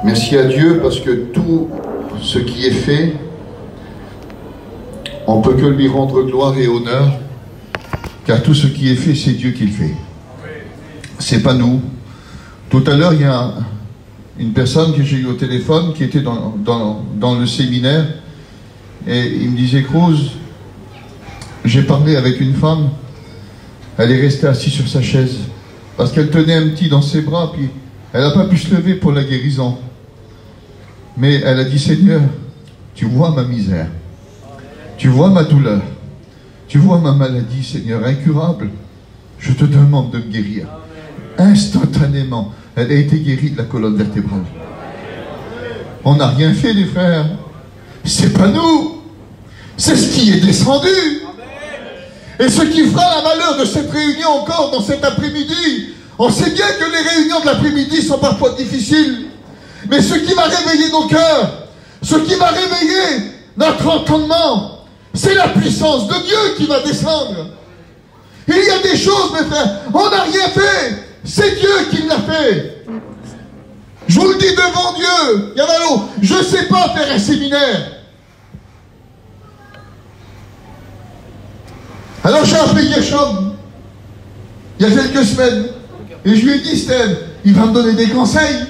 Merci à Dieu parce que tout ce qui est fait, on ne peut que lui rendre gloire et honneur, car tout ce qui est fait, c'est Dieu qui le fait. C'est pas nous. Tout à l'heure, il y a une personne que j'ai eu au téléphone qui était dans le séminaire et il me disait: Cruz, j'ai parlé avec une femme, elle est restée assise sur sa chaise parce qu'elle tenait un petit dans ses bras, puis elle n'a pas pu se lever pour la guérison. Mais elle a dit: Seigneur, tu vois ma misère, tu vois ma douleur, tu vois ma maladie, Seigneur, incurable. Je te demande de me guérir. Instantanément, elle a été guérie de la colonne vertébrale. On n'a rien fait, les frères. C'est pas nous. C'est ce qui est descendu. Et ce qui fera la valeur de cette réunion encore dans cet après-midi. On sait bien que les réunions de l'après-midi sont parfois difficiles. Mais ce qui va réveiller nos cœurs, ce qui va réveiller notre entendement, c'est la puissance de Dieu qui va descendre. Il y a des choses, mes frères, on n'a rien fait. C'est Dieu qui l'a fait. Je vous le dis devant Dieu, Yavalo, je ne sais pas faire un séminaire. Alors j'ai appelé Gershom, il y a quelques semaines, et je lui ai dit: Steve, il va me donner des conseils.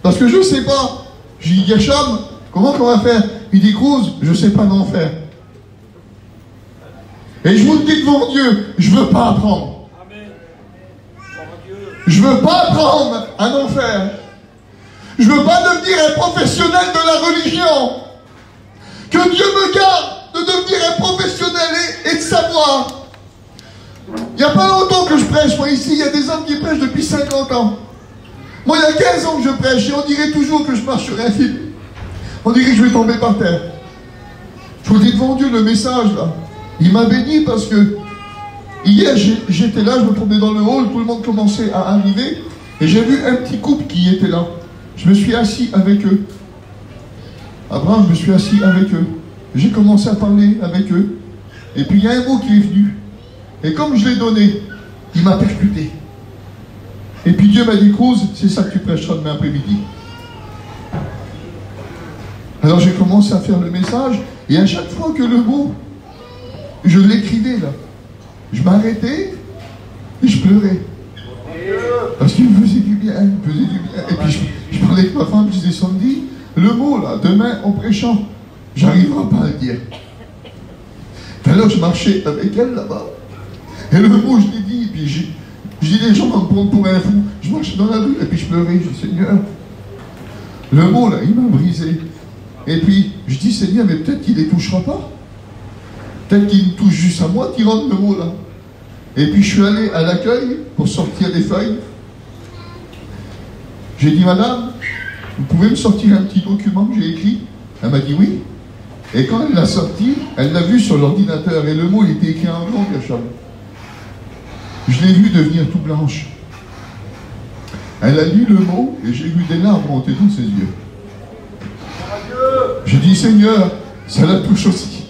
Parce que je ne sais pas. Je lui ai dit: Gershom, comment on va faire? Il dit: Cruz, je ne sais pas d'en faire. Et je vous le dis devant Dieu, je ne veux pas apprendre. Je ne veux pas apprendre à en faire. Je ne veux pas devenir un professionnel de la religion. Que Dieu me garde de devenir un professionnel et de savoir. Il n'y a pas longtemps que je prêche. Moi, ici, il y a des hommes qui prêchent depuis 50 ans. Moi, il y a 15 ans que je prêche et on dirait toujours que je marche sur un fil. On dirait que je vais tomber par terre. Je vous dis devant Dieu le message, là. Il m'a béni parce que hier, j'étais là, je me trouvais dans le hall, tout le monde commençait à arriver et j'ai vu un petit couple qui était là. Je me suis assis avec eux. Abraham, je me suis assis avec eux. J'ai commencé à parler avec eux. Et puis il y a un mot qui est venu. Et comme je l'ai donné, il m'a percuté. Et puis Dieu m'a dit: Cruz, c'est ça que tu prêcheras demain après-midi. Alors j'ai commencé à faire le message. Et à chaque fois que le mot, je l'écrivais là, je m'arrêtais et je pleurais. Parce qu'il me faisait du bien, il me faisait du bien. Et puis je parlais avec ma femme, je disais: Sandy, le mot là, demain en prêchant, j'arriverai pas à le dire. Alors je marchais avec elle là-bas. Et le mot, je l'ai dit, et puis je dis: les gens vont me prendre pour un fou. Je marchais dans la rue, et puis je pleurais, je dis: Seigneur, le mot là, il m'a brisé. Et puis je dis: Seigneur, mais peut-être qu'il ne les touchera pas. Peut-être qu'il me touche juste à moi, qui rentre le mot là. Et puis je suis allé à l'accueil pour sortir des feuilles. J'ai dit: Madame, vous pouvez me sortir un petit document que j'ai écrit? Elle m'a dit oui. Et quand elle l'a sorti, elle l'a vu sur l'ordinateur et le mot il était écrit en blanc, Gershom. Je l'ai vu devenir tout blanche. Elle a lu le mot et j'ai vu des larmes monter dans ses yeux. J'ai dit: Seigneur, ça la touche aussi.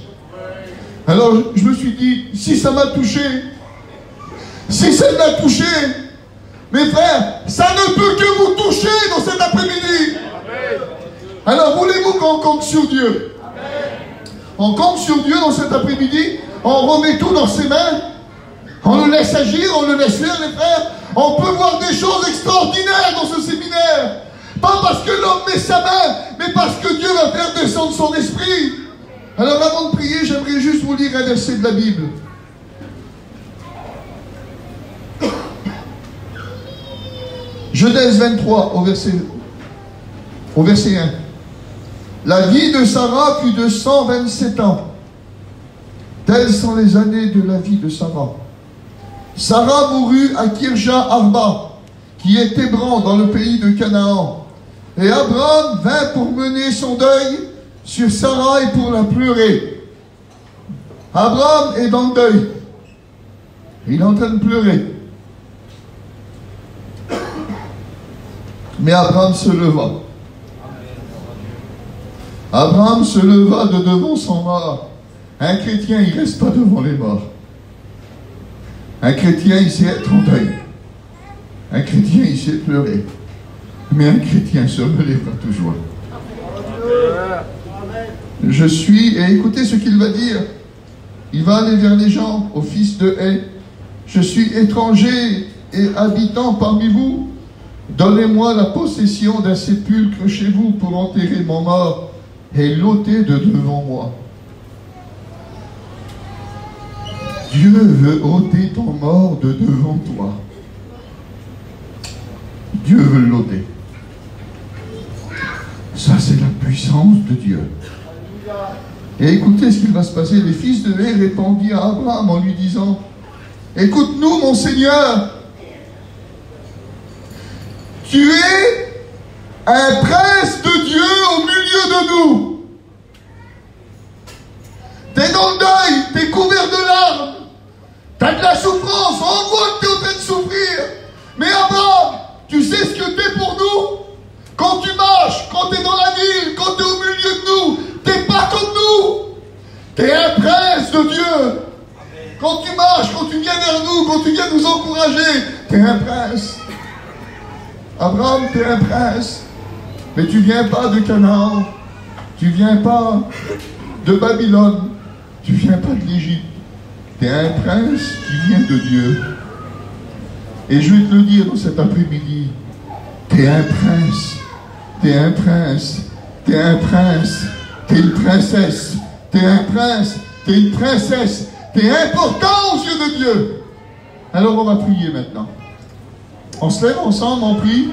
Alors je me suis dit: si ça m'a touché, si ça l'a touché, mes frères, ça ne peut que vous toucher dans cet après-midi. Alors voulez-vous qu'on compte sur Dieu? On compte sur Dieu dans cet après-midi. On remet tout dans ses mains. On le laisse agir, on le laisse faire, les frères. On peut voir des choses extraordinaires dans ce séminaire. Pas parce que l'homme met sa main, mais parce que Dieu va faire descendre son esprit. Alors avant de prier, j'aimerais juste vous lire un verset de la Bible. Genèse 23, au verset 1. La vie de Sarah fut de 127 ans. Telles sont les années de la vie de Sarah. Sarah mourut à Kirja Arba, qui est Hébron dans le pays de Canaan. Et Abraham vint pour mener son deuil sur Sarah et pour la pleurer. Abraham est dans le deuil. Il est en train de pleurer. Mais Abraham se leva. Abraham se leva de devant son mort. Un chrétien, il ne reste pas devant les morts. Un chrétien, il sait être en deuil. Un chrétien, il sait pleurer. mais un chrétien se relèvera toujours. Je suis, et écoutez ce qu'il va dire. Il va aller vers les gens, aux fils de Haï. Je suis étranger et habitant parmi vous. Donnez-moi la possession d'un sépulcre chez vous pour enterrer mon mort et l'ôter de devant moi. Dieu veut ôter ton mort de devant toi. Dieu veut l'ôter. Ça, c'est la puissance de Dieu. Et écoutez ce qu'il va se passer. Les fils de Haï répondirent à Abraham en lui disant, écoute-nous, mon Seigneur, tu es un prince de Dieu au milieu de nous. Tu es dans le deuil, tu es couvert de larmes, tu as de la souffrance, on voit que tu es en train de souffrir. Mais Abraham, tu sais ce que tu es pour nous? Quand tu marches, quand tu es dans la ville, quand tu es au milieu de nous, tu n'es pas comme nous. Tu es un prince de Dieu. Quand tu marches, quand tu viens vers nous, quand tu viens nous encourager, tu es un prince. Abraham, tu es un prince. Mais tu ne viens pas de Canaan. Tu ne viens pas de Babylone. Tu ne viens pas de l'Égypte. Tu es un prince qui vient de Dieu. Et je vais te le dire dans cet après-midi. Tu es un prince. Tu es un prince. Tu es un prince. Tu es une princesse. Tu es un prince. Tu es une princesse. Tu es important aux yeux de Dieu. Alors on va prier maintenant. On se lève ensemble, on prie.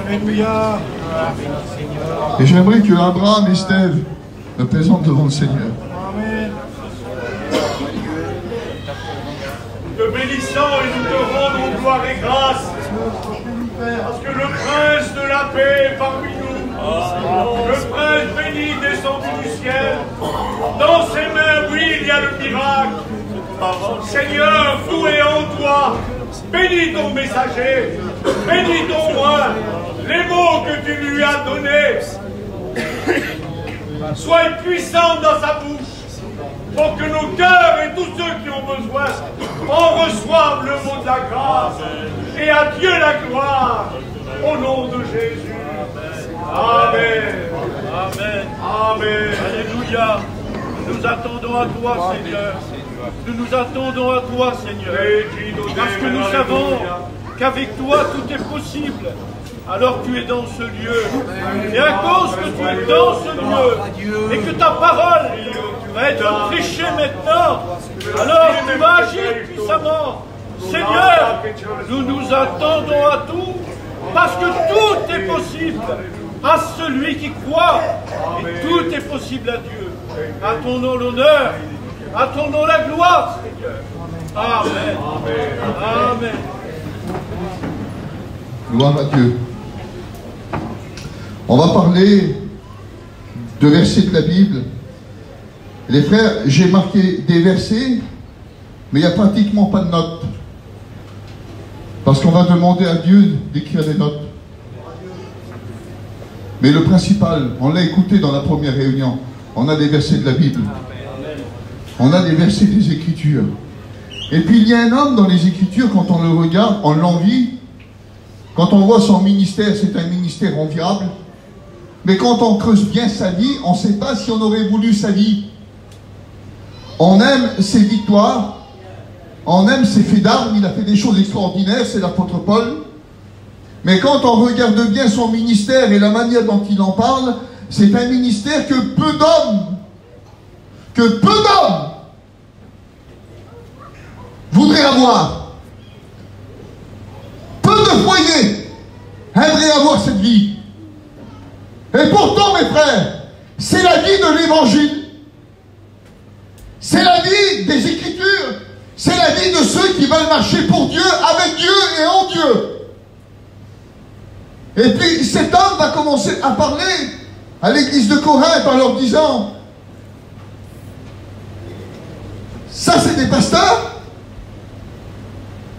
Alléluia. Et j'aimerais que Abraham et Steve me présentent devant le Seigneur. Amen. Nous te bénissons et nous te rendons gloire et grâce. Parce que le prince de la paix est parmi nous. Le prince béni descendu du ciel. Dans ses mains, oui, il y a le miracle. Seigneur, tout est en toi. Bénis ton messager. Bénis ton roi. Les mots que tu lui as donnés. Sois puissant dans sa bouche. Pour que nos cœurs et tous ceux qui ont besoin en reçoivent le mot de la grâce. Et à Dieu la gloire. Au nom de Jésus. Amen. Amen. Amen. Alléluia. Nous attendons à toi, Seigneur. Nous nous attendons à toi, Seigneur. Parce que nous savons qu'avec toi, tout est possible. Alors tu es dans ce lieu. Et à cause que tu es dans ce lieu, et que ta parole va être prêchée maintenant, alors tu vas agir puissamment. Seigneur, nous nous attendons à tout, parce que tout est possible à celui qui croit. Et tout est possible à Dieu. À ton nom l'honneur, à ton nom la gloire, Seigneur. Amen. Amen. Gloire à Dieu. On va parler de versets de la Bible. Les frères, j'ai marqué des versets, mais il n'y a pratiquement pas de notes. Parce qu'on va demander à Dieu d'écrire des notes. Mais le principal, on l'a écouté dans la première réunion, on a des versets de la Bible. On a des versets des Écritures. Et puis il y a un homme dans les Écritures, quand on le regarde, on l'envie. Quand on voit son ministère, c'est un ministère enviable. Mais quand on creuse bien sa vie, on ne sait pas si on aurait voulu sa vie. On aime ses victoires, on aime ses faits d'armes, il a fait des choses extraordinaires, c'est l'apôtre Paul. Mais quand on regarde bien son ministère et la manière dont il en parle, c'est un ministère que peu d'hommes voudraient avoir. Peu de foyers aimeraient avoir cette vie. Et pourtant, mes frères, c'est la vie de l'Évangile. C'est la vie des Écritures. C'est la vie de ceux qui veulent marcher pour Dieu, avec Dieu et en Dieu. Et puis cet homme va commencer à parler à l'église de Corinthe en leur disant, ça c'est des pasteurs,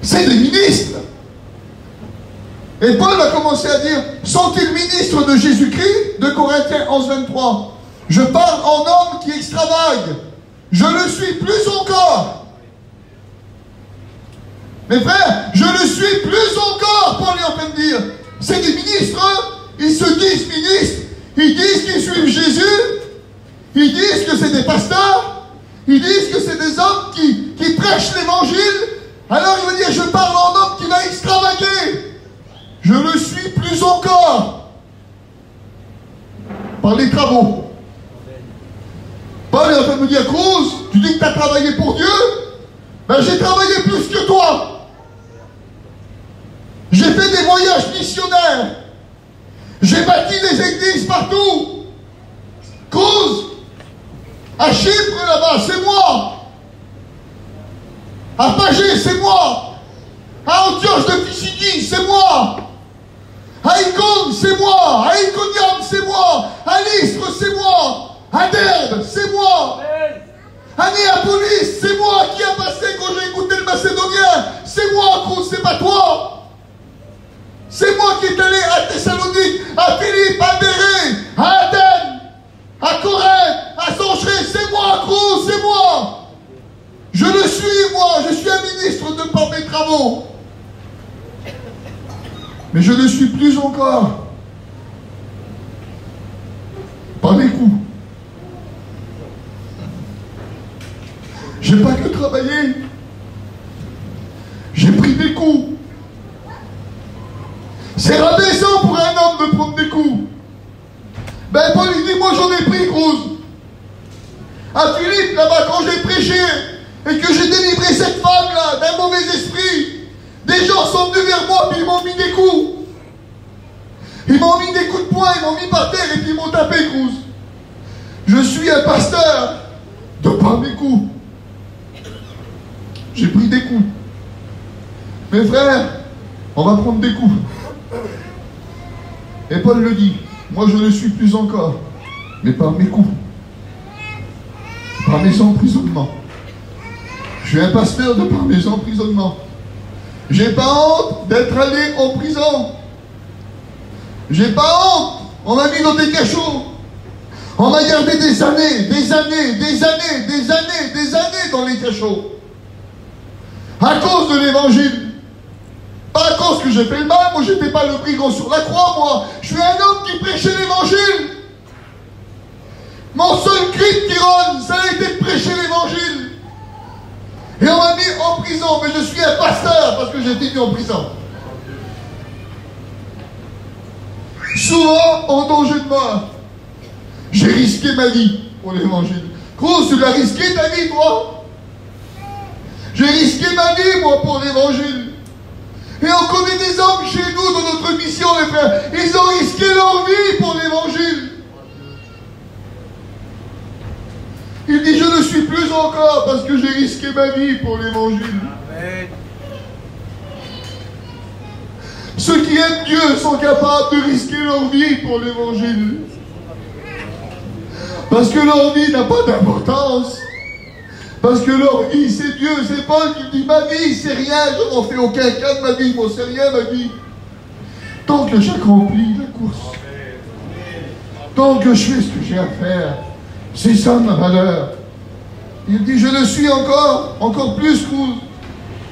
c'est des ministres. Et Paul a commencé à dire, sont-ils ministres de Jésus-Christ? De Corinthiens 11, 23. Je parle en homme qui extravague. Je le suis plus encore. Mes frères, je le suis plus encore, Paul est en train de dire. C'est des ministres, ils se disent ministres, ils disent qu'ils suivent Jésus, ils disent que c'est des pasteurs, ils disent que c'est des hommes qui prêchent l'évangile. Alors il veut dire, je parle en homme qui va extravaguer. Je le suis plus encore par les travaux. Paul est en train de me dire, Cruz, tu dis que tu as travaillé pour Dieu? Ben j'ai travaillé plus que toi. J'ai fait des voyages missionnaires. J'ai bâti des églises partout. Cruz, à Chypre là-bas, c'est moi. À Pagé, c'est moi. À Antioche de Pisidie, c'est moi. À Icône, c'est moi. À Iconium, c'est moi. À Lystre, c'est moi. À Derbe, c'est moi. À Néapolis, c'est moi qui a passé quand j'ai écouté le macédonien. C'est moi, Cruz, c'est pas toi. C'est moi qui est allé à Thessalonique, à Philippe, à Bérée, à Athènes, à Corinthe, à Sancheré. C'est moi, Cruz, c'est moi. Je le suis, moi. Je suis un ministre de par mes travaux. Mais je ne suis plus encore par mes coups. J'ai pas que travaillé. J'ai pris des coups. C'est rabaissant pour un homme de prendre des coups. Ben Paul il dit, moi j'en ai pris, Cruz. À Philippe, là-bas, quand j'ai prêché et que j'ai délivré cette femme-là d'un mauvais esprit, des gens sont venus vers moi puis ils m'ont mis des coups. Ils m'ont mis des coups de poing, ils m'ont mis par terre et puis ils m'ont tapé, Cruz. Je suis un pasteur de par mes coups. J'ai pris des coups. Mes frères, on va prendre des coups. Et Paul le dit, moi je ne suis plus encore, mais par mes coups, par mes emprisonnements. Je suis un pasteur de par mes emprisonnements. J'ai pas honte d'être allé en prison. J'ai pas honte. On m'a mis dans des cachots. On m'a gardé des années, des années, des années, des années, des années dans les cachots. À cause de l'évangile. Pas à cause que j'ai fait le mal, moi j'étais pas le brigand sur la croix, moi. Je suis un homme qui prêchait l'évangile. Mon seul cri de Tyrone, ça a été de prêcher l'évangile. Et on m'a mis en prison, mais je suis un pasteur parce que j'ai été mis en prison. Souvent en danger de mort. J'ai risqué ma vie pour l'évangile. Cruz, tu l'as risqué ta vie, toi? J'ai risqué ma vie, moi, pour l'évangile. Et on connaît des hommes chez nous, dans notre mission, les frères. Ils ont risqué leur vie pour l'évangile. Il dit, je ne suis plus encore parce que j'ai risqué ma vie pour l'évangile. Ceux qui aiment Dieu sont capables de risquer leur vie pour l'évangile. Parce que leur vie n'a pas d'importance. Parce que leur vie, c'est Dieu. C'est Paul qui dit, ma vie, c'est rien. Je n'en fais aucun cas de ma vie. Moi, c'est rien, ma vie. Tant que j'accomplis la course. Tant que je fais ce que j'ai à faire. C'est ça ma valeur. Il dit, je le suis encore plus, Cruz.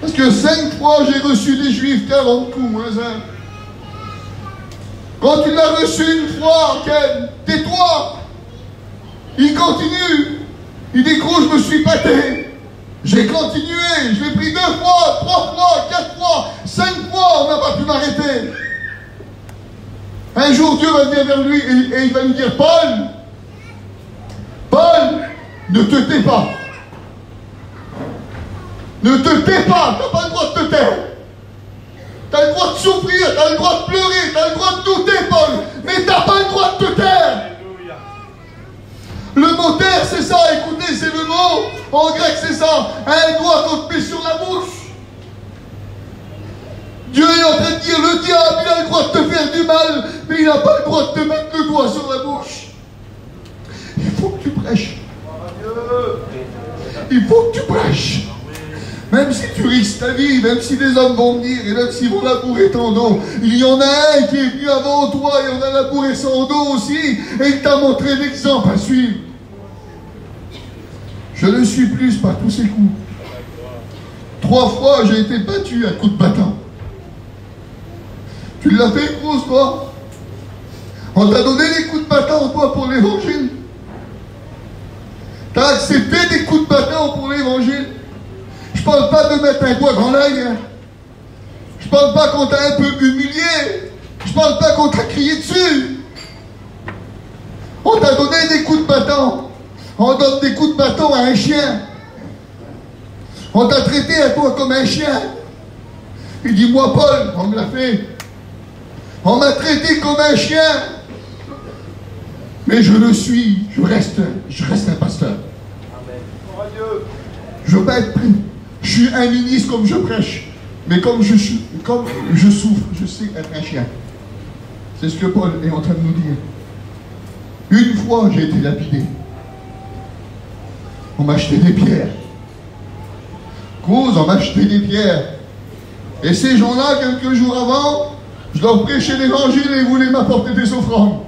Parce que 5 fois, j'ai reçu des Juifs 40 coups, moins un. Quand il l'a reçu une fois, Ken, tais-toi. Il continue. Il dit, Cruz, je me suis battu. J'ai continué. Je l'ai pris 2 fois, 3 fois, 4 fois, 5 fois. On n'a pas pu m'arrêter. Un jour, Dieu va venir vers lui et il va lui dire, Paul, ne te tais pas. Ne te tais pas. Tu n'as pas le droit de te taire. Tu as le droit de souffrir, tu as le droit de pleurer, tu as le droit de douter, Paul. Mais tu n'as pas le droit de te taire. Le mot taire, c'est ça, écoutez, c'est le mot. En grec, c'est ça. Un doigt qu'on te met sur la bouche. Dieu est en train de dire, le diable, il a le droit de te faire du mal, mais il n'a pas le droit de te mettre le doigt sur la bouche. Il faut que tu prêches. Il faut que tu prêches. Même si tu risques ta vie, même si des hommes vont venir, et même s'ils vont labourer ton dos, il y en a un qui est venu avant toi, et on a labouré son dos aussi, et il t'a montré l'exemple à suivre. Je ne suis plus par tous ces coups. 3 fois, j'ai été battu à coups de bâton. Tu l'as fait, Cruz, toi? On t'a donné des coups de bâton, toi, pour l'évangile. T'as accepté des coups de bâton pour l'évangile. Je parle pas de mettre un doigt dans l'œil. Hein. Je parle pas qu'on t'a un peu humilié. Je parle pas qu'on t'a crié dessus. On t'a donné des coups de bâton. On donne des coups de bâton à un chien. On t'a traité à toi comme un chien. Il dit, moi, Paul, on me l'a fait. On m'a traité comme un chien. Mais je le suis. Je reste un pasteur. Je veux pas être pris. Je suis un ministre comme je prêche. Mais comme je souffre, je sais être un chien. C'est ce que Paul est en train de nous dire. Une fois, j'ai été lapidé. On m'a acheté des pierres. Cause, on m'a acheté des pierres. Et ces gens-là, quelques jours avant, je leur prêchais l'évangile et ils voulaient m'apporter des offrandes.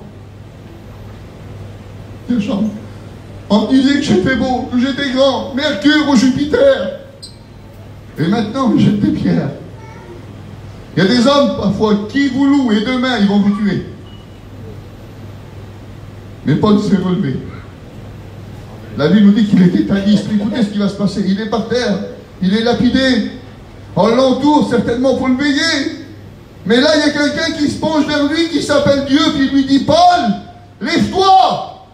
On me disait que j'étais beau, que j'étais grand, Mercure ou Jupiter. Et maintenant, je jette des pierres. Il y a des hommes, parfois, qui vous louent et demain, ils vont vous tuer. Mais Paul s'est relevé. La Bible nous dit qu'il était à l'istre. Écoutez ce qui va se passer. Il est par terre. Il est lapidé. On l'entoure certainement pour le veiller. Mais là, il y a quelqu'un qui se penche vers lui, qui s'appelle Dieu, puis il lui dit, Paul, lève-toi.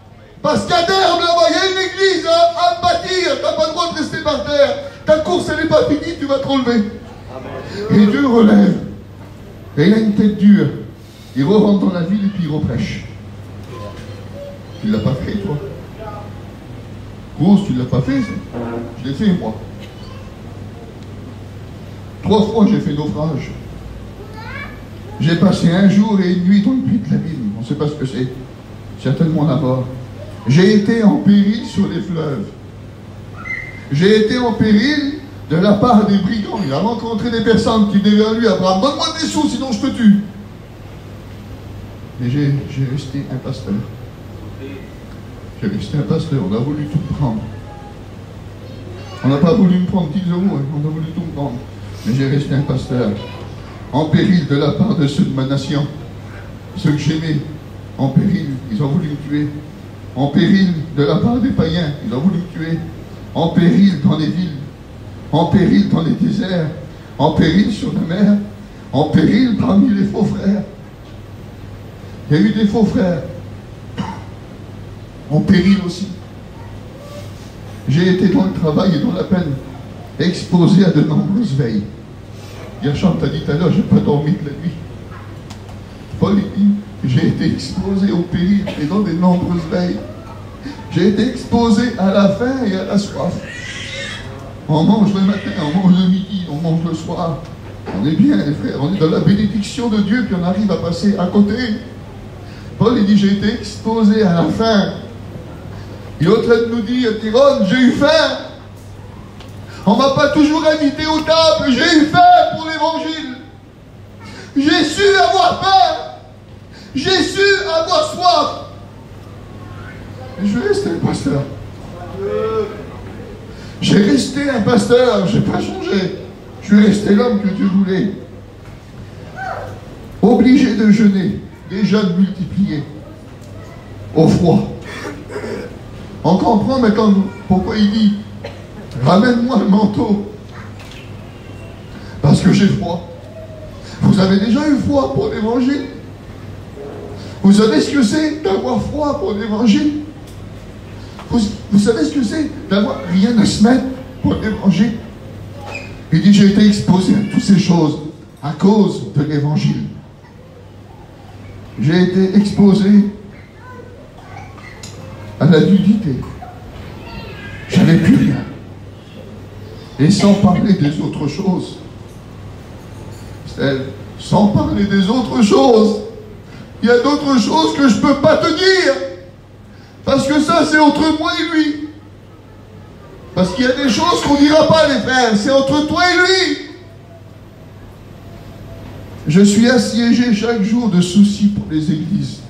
Parce qu'à terme, là-bas, il y a une église à bâtir. Tu n'as pas le droit de rester par terre. Ta course, elle n'est pas finie, tu vas te relever. Et Dieu relève. Et il a une tête dure. Il rentre dans la ville et puis il reprêche. Tu ne l'as pas fait, toi. Grosse, tu ne l'as pas fait, ça. Je l'ai fait, moi. 3 fois, j'ai fait naufrage. J'ai passé 1 jour et une nuit dans le puits de la ville. On ne sait pas ce que c'est. Certainement la mort. J'ai été en péril sur les fleuves. J'ai été en péril de la part des brigands. Il a rencontré des personnes qui venaient vers lui, Abraham, donne-moi des sous, sinon je te tue. Mais j'ai resté un pasteur. J'ai resté un pasteur, on a voulu tout me prendre. On n'a pas voulu me prendre 10 euros, hein. On a voulu tout me prendre. Mais j'ai resté un pasteur. En péril de la part de ceux de ma nation. Ceux que j'aimais. En péril, ils ont voulu me tuer. En péril de la part des païens, ils ont voulu me tuer. En péril dans les villes. En péril dans les déserts. En péril sur la mer. En péril parmi les faux frères. Il y a eu des faux frères. En péril aussi. J'ai été dans le travail et dans la peine, exposé à de nombreuses veilles. Gershon t'a dit tout à l'heure, je n'ai pas dormi de la nuit. Paul dit, j'ai été exposé au péril et dans de nombreuses veilles. J'ai été exposé à la faim et à la soif. On mange le matin, on mange le midi, on mange le soir. On est bien, les frères, on est dans la bénédiction de Dieu, puis on arrive à passer à côté. Paul, il dit, j'ai été exposé à la faim. Il est en train de nous dire, Tyrone, j'ai eu faim. On ne m'a pas toujours invité aux tables, j'ai eu faim pour l'évangile. J'ai su avoir faim. J'ai su avoir soif. Et je vais rester un pasteur. J'ai resté un pasteur, je n'ai pas changé. Je suis resté l'homme que Dieu voulait. Obligé de jeûner, des jeûnes multipliés, au froid. On comprend maintenant pourquoi il dit ramène-moi le manteau. Parce que j'ai froid. Vous avez déjà eu froid pour l'évangile? Vous savez ce que c'est d'avoir froid pour l'évangile? Vous savez ce que c'est d'avoir rien à se mettre pour l'évangile? Il dit j'ai été exposé à toutes ces choses à cause de l'évangile. J'ai été exposé à la nudité. J'avais plus rien. Et sans parler des autres choses. Sans parler des autres choses. Il y a d'autres choses que je ne peux pas te dire. Parce que ça, c'est entre moi et lui. Parce qu'il y a des choses qu'on ne dira pas, les frères. C'est entre toi et lui. Je suis assiégé chaque jour de soucis pour les églises.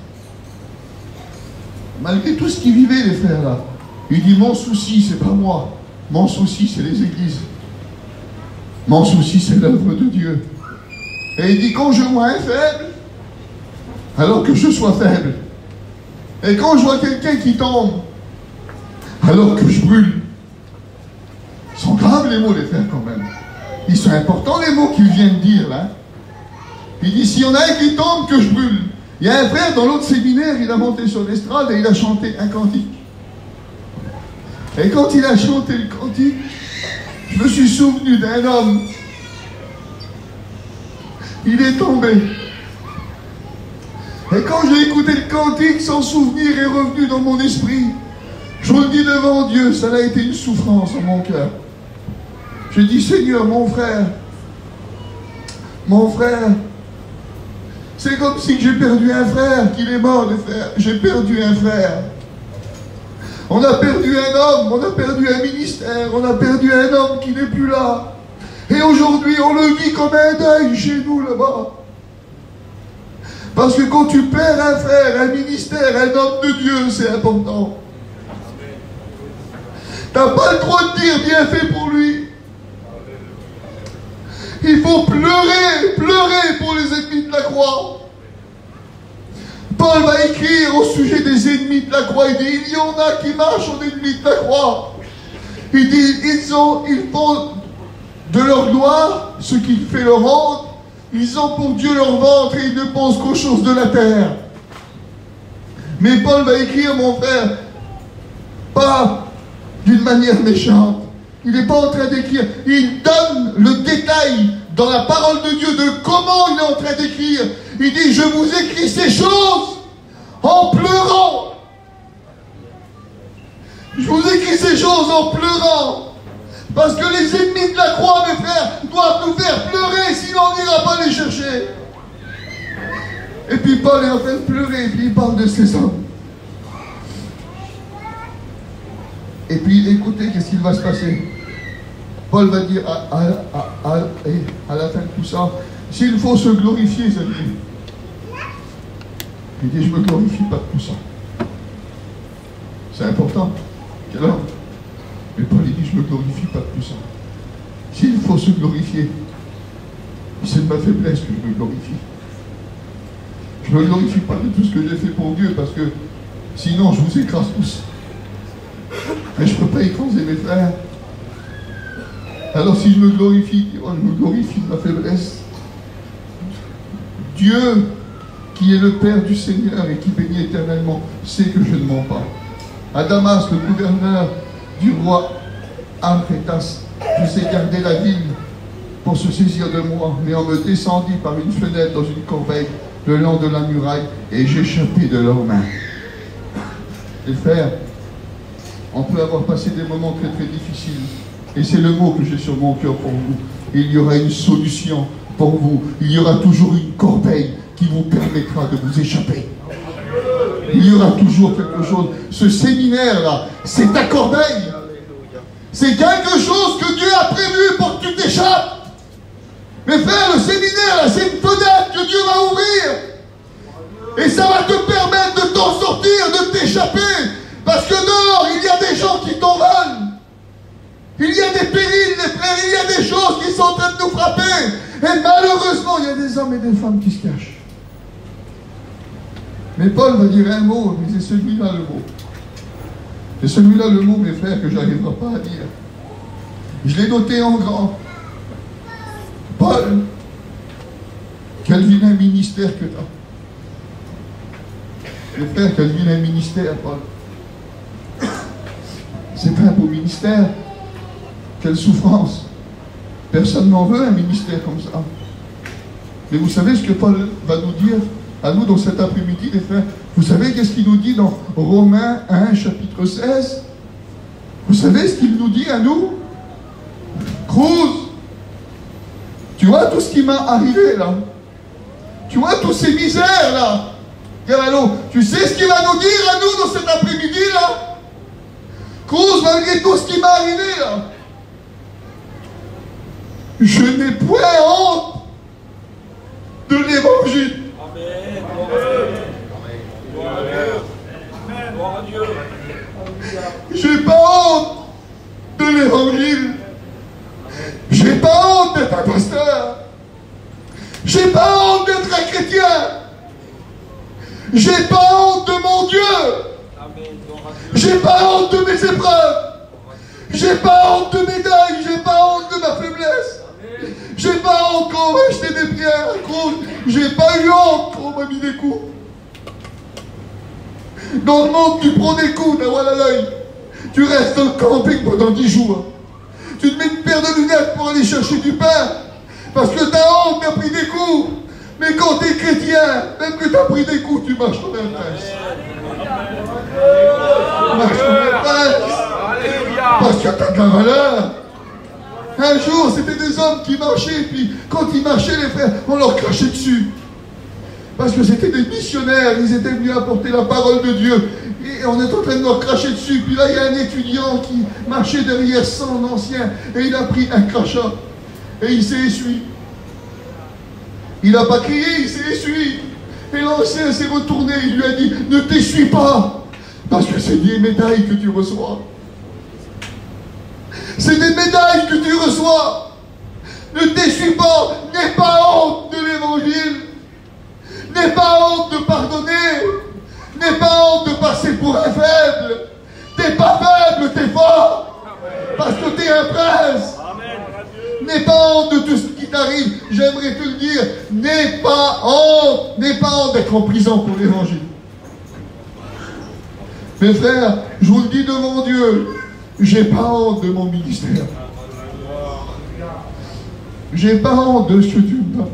Malgré tout ce qu'ils vivaient, les frères, là. Il dit, mon souci, c'est pas moi. Mon souci, c'est les églises. Mon souci, c'est l'œuvre de Dieu. Et il dit, quand je vois un faible, alors que je sois faible. Et quand je vois quelqu'un qui tombe, alors que je brûle. Ils sont graves les mots, les frères, quand même. Ils sont importants, les mots qu'il vient de dire, là. Il dit, s'il y en a un qui tombe, que je brûle. Il y a un frère dans l'autre séminaire, il a monté sur l'estrade et il a chanté un cantique. Et quand il a chanté le cantique, je me suis souvenu d'un homme. Il est tombé. Et quand j'ai écouté le cantique, son souvenir est revenu dans mon esprit. Je vous le dis devant Dieu, ça a été une souffrance en mon cœur. Je dis, Seigneur, mon frère, c'est comme si j'ai perdu un frère, qu'il est mort, les frères. J'ai perdu un frère. On a perdu un homme, on a perdu un ministère, on a perdu un homme qui n'est plus là. Et aujourd'hui, on le vit comme un deuil chez nous là-bas. Parce que quand tu perds un frère, un ministère, un homme de Dieu, c'est important. Tu n'as pas le droit de dire bien fait pour lui. Il faut pleurer, pleurer pour les ennemis de la croix. Paul va écrire au sujet des ennemis de la croix. Il dit, il y en a qui marchent en ennemis de la croix. Il dit, ils font de leur gloire ce qui fait leur honte. Ils ont pour Dieu leur ventre et ils ne pensent qu'aux choses de la terre. Mais Paul va écrire, mon frère, pas d'une manière méchante. Il n'est pas en train d'écrire. Il donne le détail dans la parole de Dieu de comment il est en train d'écrire. Il dit, je vous écris ces choses en pleurant. Je vous écris ces choses en pleurant. Parce que les ennemis de la croix, mes frères, doivent nous faire pleurer, sinon on n'ira pas les chercher. Et puis Paul est en train de pleurer, et puis il parle de ces hommes. Et puis écoutez, qu'est-ce qu'il va se passer? Paul va dire à la fin de tout ça, s'il faut se glorifier, ça dit. Il dit, je ne me glorifie pas de tout ça. C'est important. Quel homme? Mais Paul il dit, je ne me glorifie pas de tout ça. S'il faut se glorifier, c'est de ma faiblesse que je me glorifie. Je ne me glorifie pas de tout ce que j'ai fait pour Dieu, parce que sinon je vous écrase tous. Mais je ne peux pas écraser mes frères. Alors si je me glorifie, je me glorifie de ma faiblesse. Dieu, qui est le Père du Seigneur et qui bénit éternellement, sait que je ne mens pas. À Damas, le gouverneur du roi Arphétas, je sais garder la ville pour se saisir de moi, mais on me descendit par une fenêtre dans une corbeille le long de la muraille et j'échappais de leurs mains. Les frères, on peut avoir passé des moments très très difficiles et c'est le mot que j'ai sur mon cœur pour vous. Il y aura une solution pour vous. Il y aura toujours une corbeille qui vous permettra de vous échapper. Il y aura toujours quelque chose. Ce séminaire-là, c'est ta corbeille. C'est quelque chose que Dieu a prévu pour que tu t'échappes. Mais frère, le séminaire, là, c'est une fenêtre que Dieu va ouvrir. Et ça va te permettre de t'en sortir, de t'échapper. Parce que dehors, il y a des gens qui t'en veulent. Il y a des périls, les frères, il y a des choses qui sont en train de nous frapper. Et malheureusement, il y a des hommes et des femmes qui se cachent. Mais Paul va dire un mot, mais c'est celui-là le mot. C'est celui-là le mot, mes frères, que je n'arriverai pas à dire. Je l'ai noté en grand. Paul, quel vilain ministère que tu as. Mes frères, quel vilain ministère, Paul. C'est pas un beau ministère. Quelle souffrance. Personne n'en veut un ministère comme ça. Mais vous savez ce que Paul va nous dire à nous dans cet après-midi, les frères? Vous savez qu'est-ce qu'il nous dit dans Romains 1, chapitre 16? Vous savez ce qu'il nous dit à nous? Cruz, tu vois tout ce qui m'a arrivé là? Tu vois toutes ces misères là? Galalo, tu sais ce qu'il va nous dire à nous dans cet après-midi là? Cruz, malgré tout ce qui m'est arrivé là, je n'ai point honte de l'évangile. Amen. Gloire à Dieu. J'ai pas honte de l'évangile. J'ai pas honte J'ai pas honte de mon Dieu. J'ai pas honte de mes épreuves. J'ai pas honte de mes deuils. J'ai pas honte de ma faiblesse. J'ai pas honte quand on m'a acheté des pierres à cause. J'ai pas eu honte quand on m'a mis des coups. Dans le monde, tu prends des coups, Nawal à l'œil. Tu restes dans le camping pendant 10 jours. Tu te mets une paire de lunettes pour aller chercher du pain. Parce que t'as honte, t'as pris des coups. Mais quand t'es chrétien, même que t'as pris des coups, tu marches comme un prince. Tu marches comme un prince. Parce que t'as de la valeur. Un jour, c'était des hommes qui marchaient, puis quand ils marchaient, les frères, on leur crachait dessus. Parce que c'était des missionnaires, ils étaient venus apporter la parole de Dieu. Et on est en train de leur cracher dessus. Puis là, il y a un étudiant qui marchait derrière son ancien, et il a pris un crachat. Et il s'est essuyé. Il n'a pas crié, il s'est essuyé. Et l'ancien s'est retourné, il lui a dit, ne t'essuie pas, parce que c'est des médailles que tu reçois. C'est des médailles que tu reçois. Ne t'essuie pas, n'aie pas honte de l'évangile. N'aie pas honte de pardonner. N'aie pas honte de passer pour un faible. T'es pas faible, t'es fort. Parce que t'es un prince. N'aie pas honte de tout ce qui t'arrive. J'aimerais te le dire. N'aie pas honte. N'aie pas honte d'être en prison pour l'évangile. Mes frères, je vous le dis devant Dieu, j'ai pas honte de mon ministère. J'ai pas honte de ce que Dieu me donne.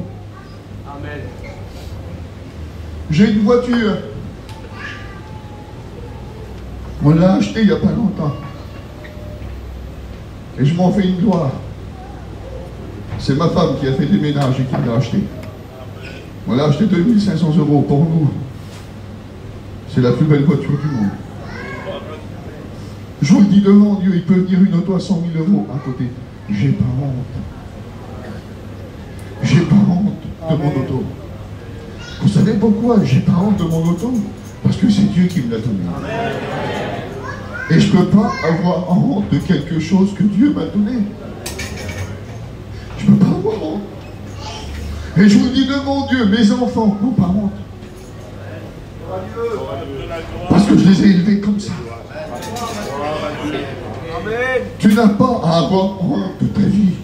J'ai une voiture. On l'a achetée il n'y a pas longtemps. Et je m'en fais une gloire. C'est ma femme qui a fait des ménages et qui l'a acheté. On l'a acheté 2500 € pour nous. C'est la plus belle voiture du monde. Je vous le dis devant Dieu, il peut venir une auto à 100 000 € à côté. J'ai pas honte. J'ai pas honte de mon auto. Vous savez pourquoi j'ai pas honte de mon auto? Parce que c'est Dieu qui me l'a donné. Et je ne peux pas avoir honte de quelque chose que Dieu m'a donné. Je ne peux pas avoir honte. Et je vous le dis devant Dieu, mes enfants n'ont pas honte. Parce que je les ai élevés comme ça. Tu n'as pas à avoir honte de ta vie.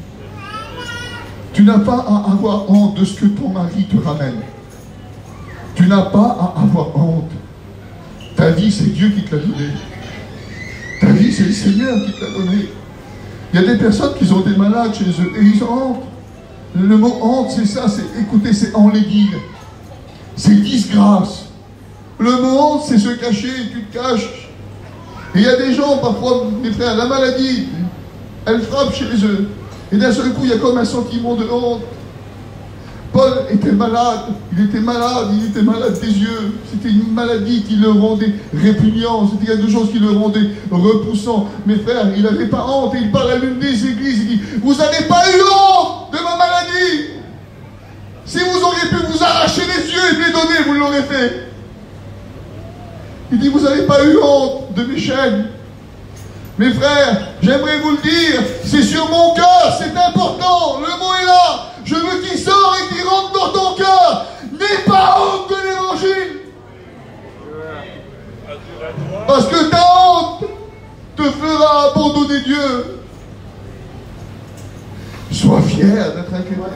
Tu n'as pas à avoir honte de ce que ton mari te ramène. Tu n'as pas à avoir honte. Ta vie, c'est Dieu qui te l'a donné. Ta vie, c'est le Seigneur qui te l'a donné. Il y a des personnes qui ont des malades chez eux et ils ont honte. Le mot honte, c'est ça, c'est, écoutez, c'est enlaidir. C'est disgrâce. Le mot honte, c'est se cacher, tu te caches. Et il y a des gens, parfois, mes frères, la maladie, elle frappe chez eux. Et d'un seul coup, il y a comme un sentiment de honte. Paul était malade, il était malade des yeux. C'était une maladie qui le rendait répugnant, c'était quelque chose qui le rendait repoussant. Mes frères, il n'avait pas honte, et il parle à l'une des églises, il dit, vous n'avez pas eu honte de ma maladie. Si vous auriez pu vous arracher les yeux et me les donner, vous l'aurez fait. Il dit, vous n'avez pas eu honte de mes chaînes. Mes frères, j'aimerais vous le dire, c'est sur mon cœur, c'est important, le mot est là. Je veux qu'il sorte et qu'il rentre dans ton cœur. N'aie pas honte de l'évangile. Parce que ta honte te fera abandonner Dieu. Sois fier d'être un chrétien.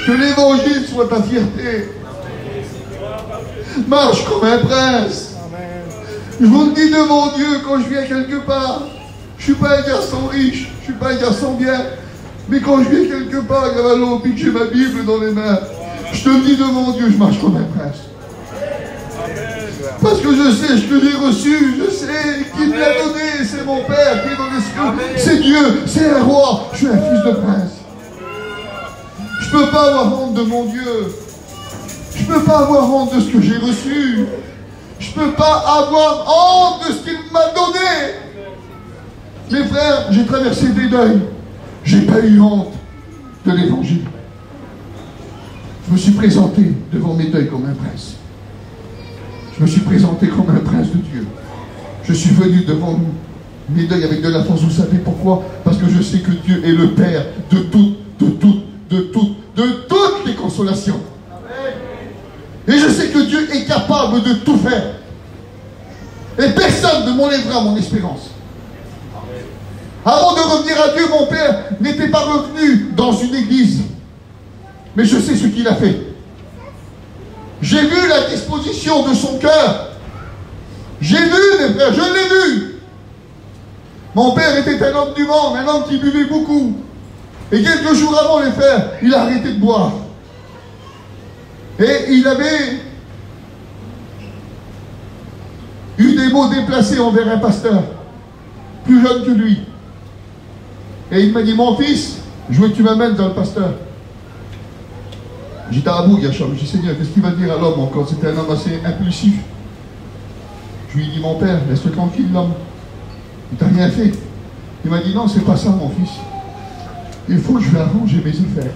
Que l'évangile soit ta fierté. Marche comme un prince. Je vous le dis devant Dieu quand je viens quelque part. Je ne suis pas un garçon riche, je ne suis pas un garçon bien. Mais quand je viens quelque part à Gavalo, puis que j'ai ma Bible dans les mains, je te le dis devant Dieu, je marche comme un prince. Parce que je sais, je te l'ai reçu, je sais qui me l'a donné, c'est mon Père qui est dans les cieux. C'est Dieu, c'est un roi, je suis un fils de prince. Je ne peux pas avoir honte de mon Dieu. Je ne peux pas avoir honte de ce que j'ai reçu. Je ne peux pas avoir honte de ce qu'il m'a donné. Mes frères, j'ai traversé des deuils. J'ai pas eu honte de l'évangile. Je me suis présenté devant mes deuils comme un prince. Je me suis présenté comme un prince de Dieu. Je suis venu devant mes deuils avec de la force. Vous savez pourquoi? Parce que je sais que Dieu est le Père de toutes les consolations. Dieu est capable de tout faire. Et personne ne m'enlèvera mon espérance. Avant de revenir à Dieu, mon père n'était pas revenu dans une église. Mais je sais ce qu'il a fait. J'ai vu la disposition de son cœur. J'ai vu, mes frères, je l'ai vu. Mon père était un homme du monde, un homme qui buvait beaucoup. Et quelques jours avant, les frères, il a arrêté de boire. Et il avait eu des mots déplacés envers un pasteur, plus jeune que lui. Et il m'a dit, mon fils, je veux que tu m'amènes dans le pasteur. J'étais à bout, Yacham. J'ai dit, Seigneur, qu'est-ce qu'il va dire à l'homme encore? C'était un homme assez impulsif. Je lui ai dit, mon père, laisse-le tranquille, l'homme. Il t'a rien fait. Il m'a dit, non, c'est pas ça, mon fils. Il faut que je vais arranger mes affaires.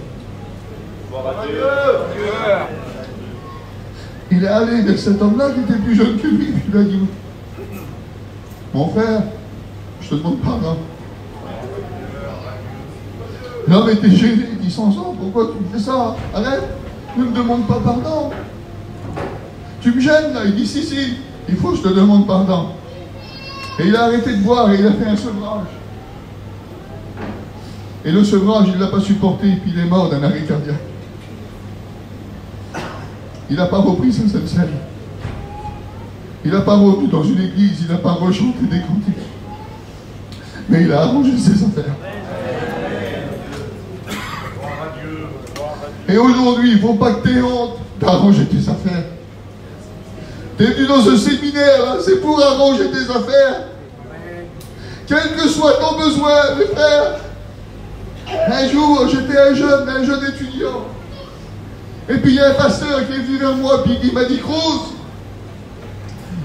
Il est allé vers cet homme-là qui était plus jeune que lui. Puis il a dit, mon frère, je te demande pardon. L'homme était gêné, il dit, Samson, pourquoi tu me fais ça? Arrête, ne me demande pas pardon. Tu me gênes là. Il dit, si, il faut que je te demande pardon. Et il a arrêté de boire et il a fait un sevrage. Et le sevrage, il ne l'a pas supporté et puis il est mort d'un arrêt cardiaque. Il n'a pas repris sa scène. Il n'a pas revenu dans une église, il n'a pas rechanté des cantiques. Mais il a arrangé ses affaires. Et aujourd'hui, il ne faut pas que tu aies honte d'arranger tes affaires. Tu es venu dans ce séminaire, hein, c'est pour arranger tes affaires. Quel que soit ton besoin, mes frères. Un jour, j'étais un jeune étudiant. Et puis il y a un pasteur qui est venu vers moi, puis il m'a dit, Cruz,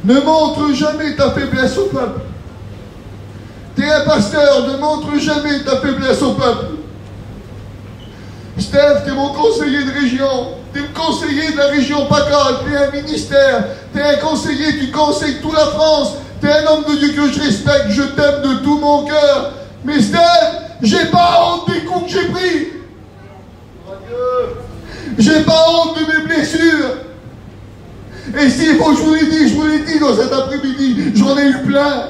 ne montre jamais ta faiblesse au peuple. Tu es un pasteur, ne montre jamais ta faiblesse au peuple. Steph, tu es mon conseiller de région. Tu es le conseiller de la région PACA. Tu es un ministère. Tu es un conseiller, tu conseilles toute la France. Tu es un homme de Dieu que je respecte. Je t'aime de tout mon cœur. Mais Steph, j'ai pas honte des coups que j'ai pris. J'ai pas honte de mes blessures. Et s'il faut, je vous l'ai dit dans cet après-midi, j'en ai eu plein.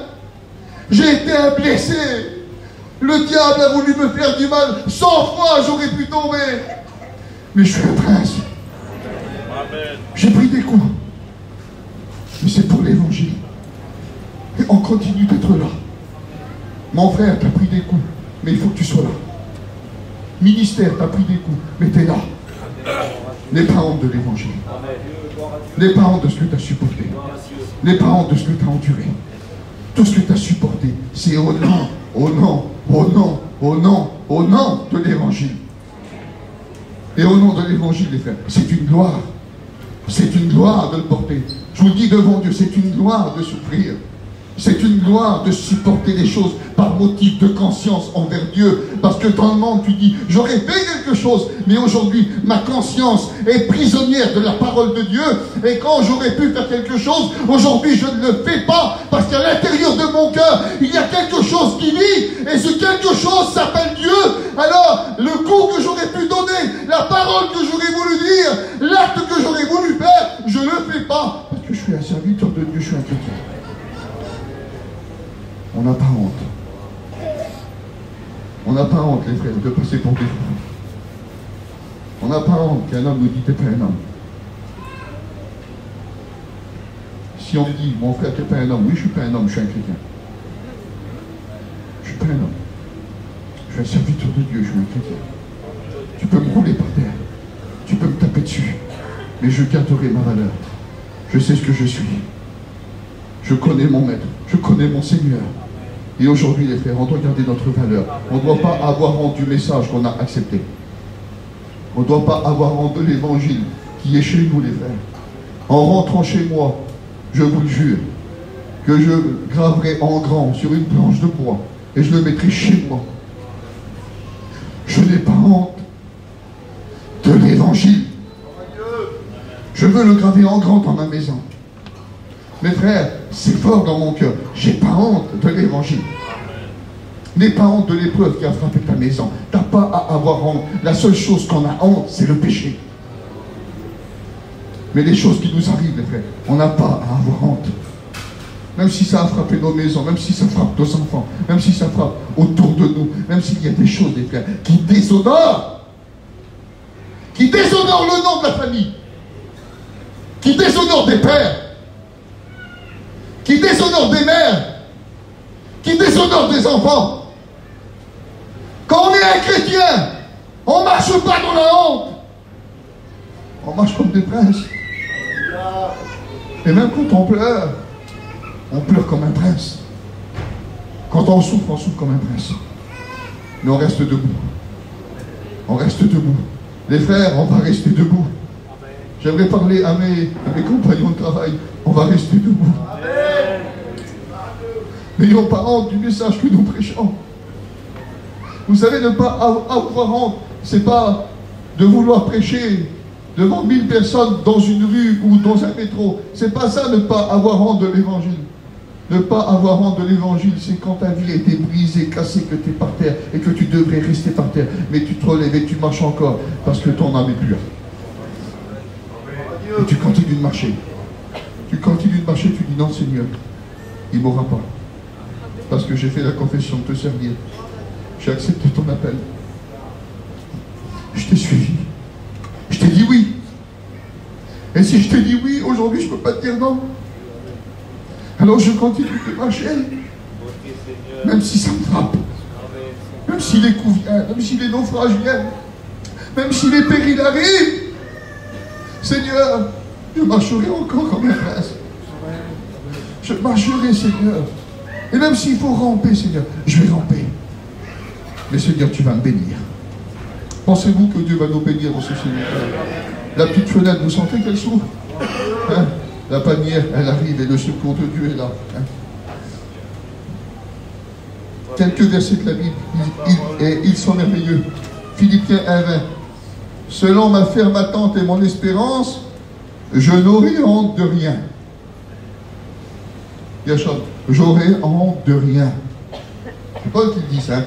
J'ai été un blessé. Le diable a voulu me faire du mal. 100 fois, j'aurais pu tomber. Mais je suis un prince. J'ai pris des coups. Mais c'est pour l'évangile. Et on continue d'être là. Mon frère, tu as pris des coups. Mais il faut que tu sois là. Ministère, tu as pris des coups. Mais tu es là. N'aie pas honte de l'évangile. N'aie pas honte de ce que tu as supporté. N'aie pas honte de ce que tu as enduré. Tout ce que tu as supporté, c'est au nom, au nom, au nom, au nom, au nom de l'évangile. Et au nom de l'évangile, les frères, c'est une gloire. C'est une gloire de le porter. Je vous le dis devant Dieu, c'est une gloire de souffrir. C'est une gloire de supporter les choses par motif de conscience envers Dieu. Parce que dans le monde, tu dis, j'aurais fait quelque chose, mais aujourd'hui, ma conscience est prisonnière de la parole de Dieu. Et quand j'aurais pu faire quelque chose, aujourd'hui, je ne le fais pas. Parce qu'à l'intérieur de mon cœur, il y a quelque chose qui vit. Et ce quelque chose s'appelle Dieu. Alors, le coup que j'aurais pu donner, la parole que j'aurais voulu dire, l'acte que j'aurais voulu faire, je ne le fais pas. Parce que je suis un serviteur de Dieu, je suis un chrétien. On n'a pas honte. On n'a pas honte, les frères, de passer pour des fous. On n'a pas honte qu'un homme nous dit, t'es pas un homme. Si on me dit, mon frère, t'es pas un homme, oui, je suis pas un homme, je suis un chrétien. Je suis pas un homme. Je suis un serviteur de Dieu, je suis un chrétien. Tu peux me rouler par terre. Tu peux me taper dessus. Mais je garderai ma valeur. Je sais ce que je suis. Je connais mon maître. Je connais mon Seigneur. Et aujourd'hui, les frères, on doit garder notre valeur. On ne doit pas avoir honte du message qu'on a accepté. On ne doit pas avoir honte de l'évangile qui est chez nous, les frères. En rentrant chez moi, je vous le jure, que je graverai en grand sur une planche de bois et je le mettrai chez moi. Je n'ai pas honte de l'évangile. Je veux le graver en grand dans ma maison. Mes frères, c'est fort dans mon cœur. J'ai pas honte de l'évangile. N'aie pas honte de l'épreuve qui a frappé ta maison. T'as pas à avoir honte. La seule chose qu'on a honte, c'est le péché. Mais les choses qui nous arrivent, les frères, on n'a pas à avoir honte. Même si ça a frappé nos maisons, même si ça frappe nos enfants, même si ça frappe autour de nous, même s'il y a des choses, les frères, qui déshonorent le nom de la famille, qui déshonorent des pères, qui déshonorent des mères, qui déshonorent des enfants. Quand on est un chrétien, on ne marche pas dans la honte. On marche comme des princes. Et même quand on pleure comme un prince. Quand on souffre comme un prince. Mais on reste debout. On reste debout. Les frères, on va rester debout. J'aimerais parler à mes compagnons de travail. On va rester debout. N'ayons pas honte du message que nous prêchons. Vous savez, ne pas avoir honte, c'est pas de vouloir prêcher devant 1000 personnes dans une rue ou dans un métro. C'est pas ça, ne pas avoir honte de l'évangile. Ne pas avoir honte de l'évangile, c'est quand ta vie a été brisée, cassée, que tu es par terre et que tu devrais rester par terre. Mais tu te relèves et tu marches encore parce que ton âme est pure. Et tu continues de marcher. Tu continues de marcher, tu dis non Seigneur, il ne m'aura pas. Parce que j'ai fait la confession de te servir. J'ai accepté ton appel. Je t'ai suivi. Je t'ai dit oui. Et si je t'ai dit oui, aujourd'hui, je ne peux pas te dire non. Alors je continue de marcher. Même si ça me frappe. Même si les coups viennent. Même si les naufrages viennent. Même si les périls arrivent. Seigneur, je marcherai encore comme un prince. Je marcherai, Seigneur. Et même s'il faut ramper, Seigneur, je vais ramper. Mais Seigneur, tu vas me bénir. Pensez-vous que Dieu va nous bénir dans ce Seigneur? La petite fenêtre, vous sentez qu'elle s'ouvre, hein? La panière, elle arrive et le secours de Dieu est là. Hein? Quelques versets de la Bible, ils sont merveilleux. Philippiens 1:20. Selon ma ferme attente et mon espérance, je n'aurai honte de rien. J'aurai honte de rien. C'est Paul qui dit ça.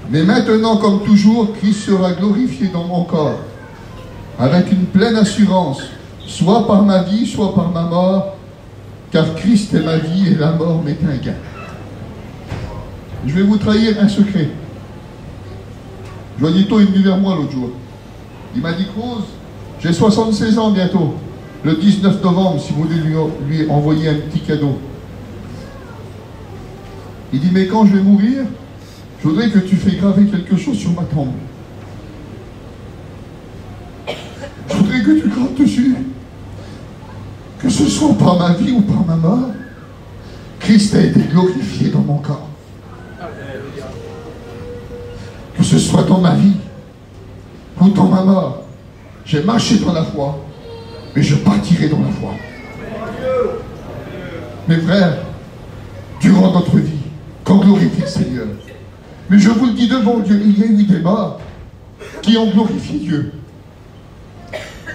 Mais maintenant, comme toujours, Christ sera glorifié dans mon corps, avec une pleine assurance, soit par ma vie, soit par ma mort, car Christ est ma vie et la mort m'est un gain. Je vais vous trahir un secret. Joanito est venu vers moi l'autre jour. Il m'a dit, Cruz, j'ai 76 ans bientôt, le 19 novembre, si vous voulez lui envoyer un petit cadeau. Il dit, mais quand je vais mourir, je voudrais que tu fasses graver quelque chose sur ma tombe. Je voudrais que tu graves dessus. Que ce soit par ma vie ou par ma mort, Christ a été glorifié dans mon corps. Que ce soit dans ma vie ou dans ma mort, j'ai marché dans la foi, mais je partirai dans la foi. Mes frères, durant notre vie, qu'on glorifie le Seigneur. Mais je vous le dis devant Dieu, il y a eu des morts qui ont glorifié Dieu.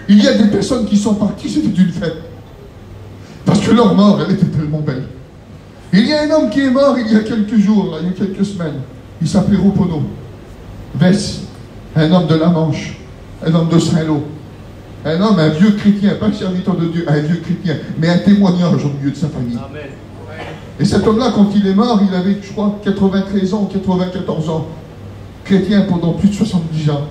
Il y a des personnes qui sont parties, c'était une fête. Parce que leur mort, elle était tellement belle. Il y a un homme qui est mort il y a quelques jours, il y a quelques semaines. Il s'appelait Ropono. Vess, un homme de la Manche, un homme de Saint-Lô. Un homme, un vieux chrétien, pas un serviteur de Dieu, un vieux chrétien, mais un témoignage au milieu de sa famille. Amen. Et cet homme-là, quand il est mort, il avait, je crois, 93 ans, 94 ans. Chrétien pendant plus de 70 ans.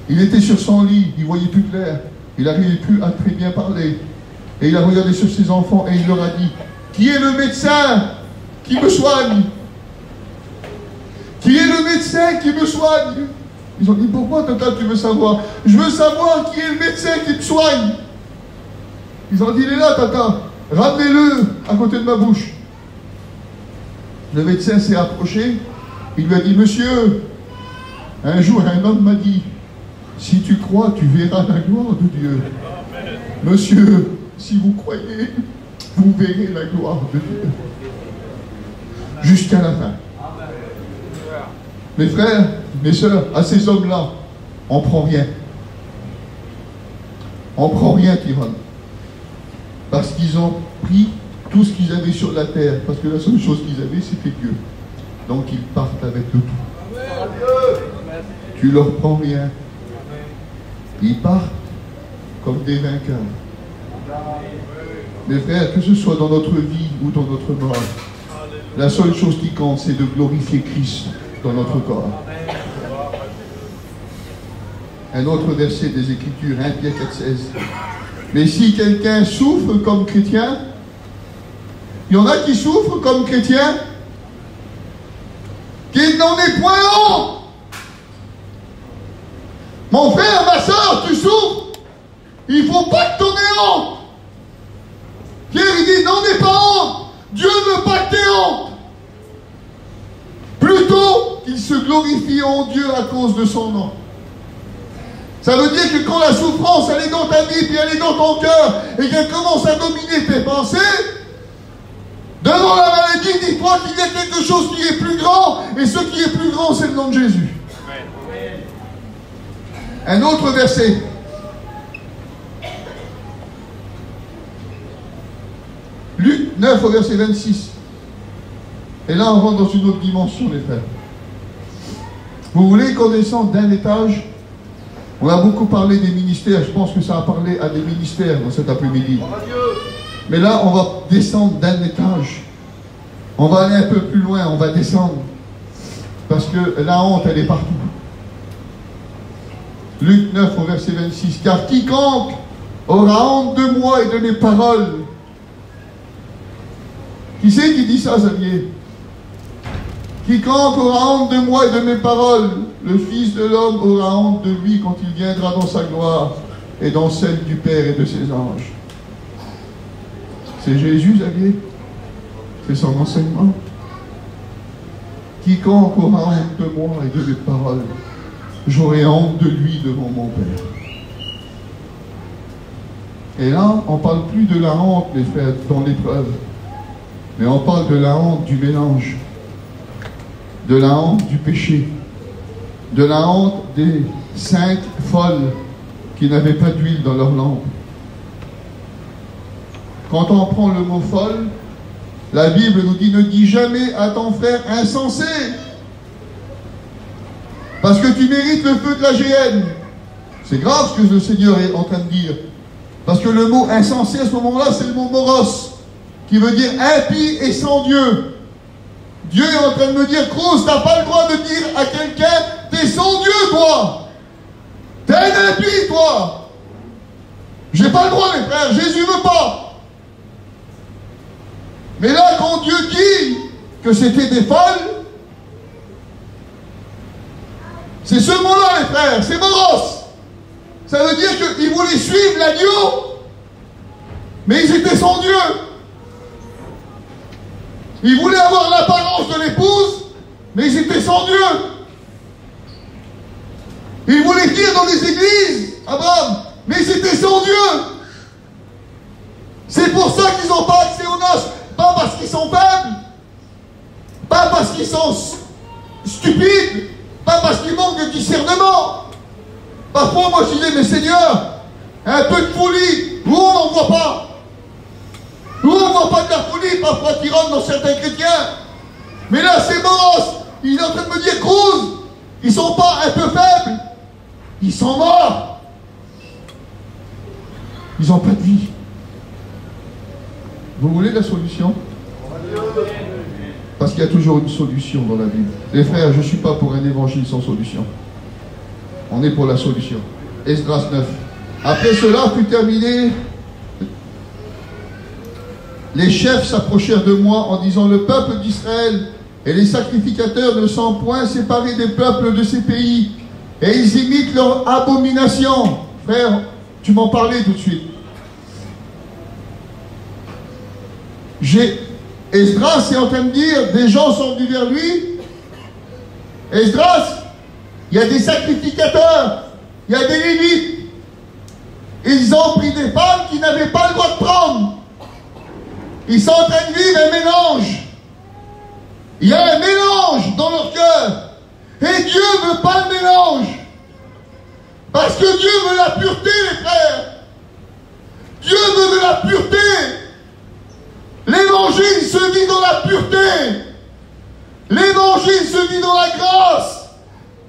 Il était sur son lit, il voyait plus clair. Il n'arrivait plus à très bien parler. Et il a regardé sur ses enfants et il leur a dit, qui est le médecin qui me soigne? Qui est le médecin qui me soigne? Ils ont dit, pourquoi, tata, tu veux savoir? Je veux savoir qui est le médecin qui me soigne. Ils ont dit, il est là, tata. Ramenez-le à côté de ma bouche. Le médecin s'est approché. Il lui a dit, monsieur, un jour un homme m'a dit, si tu crois, tu verras la gloire de Dieu. Monsieur, si vous croyez, vous verrez la gloire de Dieu. Jusqu'à la fin. Mes frères, mes sœurs, à ces hommes-là, on ne prend rien. On ne prend rien, Tyrone. Parce qu'ils ont pris tout ce qu'ils avaient sur la terre. Parce que la seule chose qu'ils avaient, c'était Dieu. Donc ils partent avec le tout. Tu leur prends rien. Ils partent comme des vainqueurs. Mes frères, que ce soit dans notre vie ou dans notre mort, la seule chose qui compte, c'est de glorifier Christ dans notre corps. Un autre verset des Écritures, 1 Pierre 4,16. Mais si quelqu'un souffre comme chrétien, il y en a qui souffrent comme chrétiens, qu'il n'en ait point honte. Mon frère, ma soeur, tu souffres, il ne faut pas que tu en aies honte. Pierre, il dit, n'en aie pas honte. Dieu ne veut pas que tu aies honte. Plutôt qu'il se glorifie en Dieu à cause de son nom. Ça veut dire que quand la souffrance, elle est dans ta vie, puis elle est dans ton cœur, et qu'elle commence à dominer tes pensées, devant la maladie, dis-toi qu'il y a quelque chose qui est plus grand, et ce qui est plus grand, c'est le nom de Jésus. Un autre verset. Luc 9 au verset 26. Et là, on rentre dans une autre dimension, les frères. Vous voulez qu'on descende d'un étage? On a beaucoup parlé des ministères. Je pense que ça a parlé à des ministères dans cet après-midi. Mais là, on va descendre d'un étage. On va aller un peu plus loin. On va descendre. Parce que la honte, elle est partout. Luc 9 au verset 26. Car quiconque aura honte de moi et de mes paroles. Qui c'est qui dit ça, Xavier? Quiconque aura honte de moi et de mes paroles, le Fils de l'homme aura honte de lui quand il viendra dans sa gloire et dans celle du Père et de ses anges. C'est Jésus, Xavier. C'est son enseignement. Quiconque aura honte de moi et de mes paroles, j'aurai honte de lui devant mon Père. Et là, on ne parle plus de la honte, les frères, dans l'épreuve. Mais on parle de la honte du mélange. De la honte du péché, de la honte des 5 folles qui n'avaient pas d'huile dans leur lampe. Quand on prend le mot folle, la Bible nous dit, ne dis jamais à ton frère insensé, parce que tu mérites le feu de la géhenne. C'est grave ce que le Seigneur est en train de dire, parce que le mot insensé à ce moment-là, c'est le mot moros, qui veut dire impie et sans Dieu. Dieu est en train de me dire, Cruz, tu n'as pas le droit de dire à quelqu'un, t'es sans Dieu, toi. T'es un impie, toi. J'ai pas le droit, les frères, Jésus veut pas. Mais là, quand Dieu dit que c'était des folles, c'est ce mot-là, les frères, c'est moros. Ça veut dire qu'ils voulaient suivre l'agneau, mais ils étaient sans Dieu. Ils voulaient avoir l'apparence de l'épouse, mais ils étaient sans Dieu. Ils voulaient venir dans les églises, Abraham, mais ils étaient sans Dieu. C'est pour ça qu'ils n'ont pas accès aux noces. Pas parce qu'ils sont faibles, pas parce qu'ils sont stupides, pas parce qu'ils manquent de discernement. Parfois, moi, je disais, mais Seigneur, un peu de folie, où on n'en voit pas. Nous, on ne voit pas de la folie parfois qui rentre dans certains chrétiens. Mais là, c'est moros. Il est en train de me dire, Cruz, ils ne sont pas un peu faibles. Ils sont morts. Ils n'ont pas de vie. Vous voulez la solution? Parce qu'il y a toujours une solution dans la Bible. Les frères, je ne suis pas pour un évangile sans solution. On est pour la solution. Esdras 9. Après cela fut terminé. Les chefs s'approchèrent de moi en disant, le peuple d'Israël et les sacrificateurs ne sont point séparés des peuples de ces pays, et ils imitent leur abomination. Frère, tu m'en parlais tout de suite. Esdras est en train de dire, des gens sont venus vers lui. Esdras, il y a des sacrificateurs, il y a des lévites. Ils ont pris des femmes qui n'avaient pas le droit de prendre. Ils sont en train de vivre un mélange. Il y a un mélange dans leur cœur. Et Dieu ne veut pas le mélange. Parce que Dieu veut la pureté, les frères. Dieu veut de la pureté. L'évangile se vit dans la pureté. L'évangile se vit dans la grâce.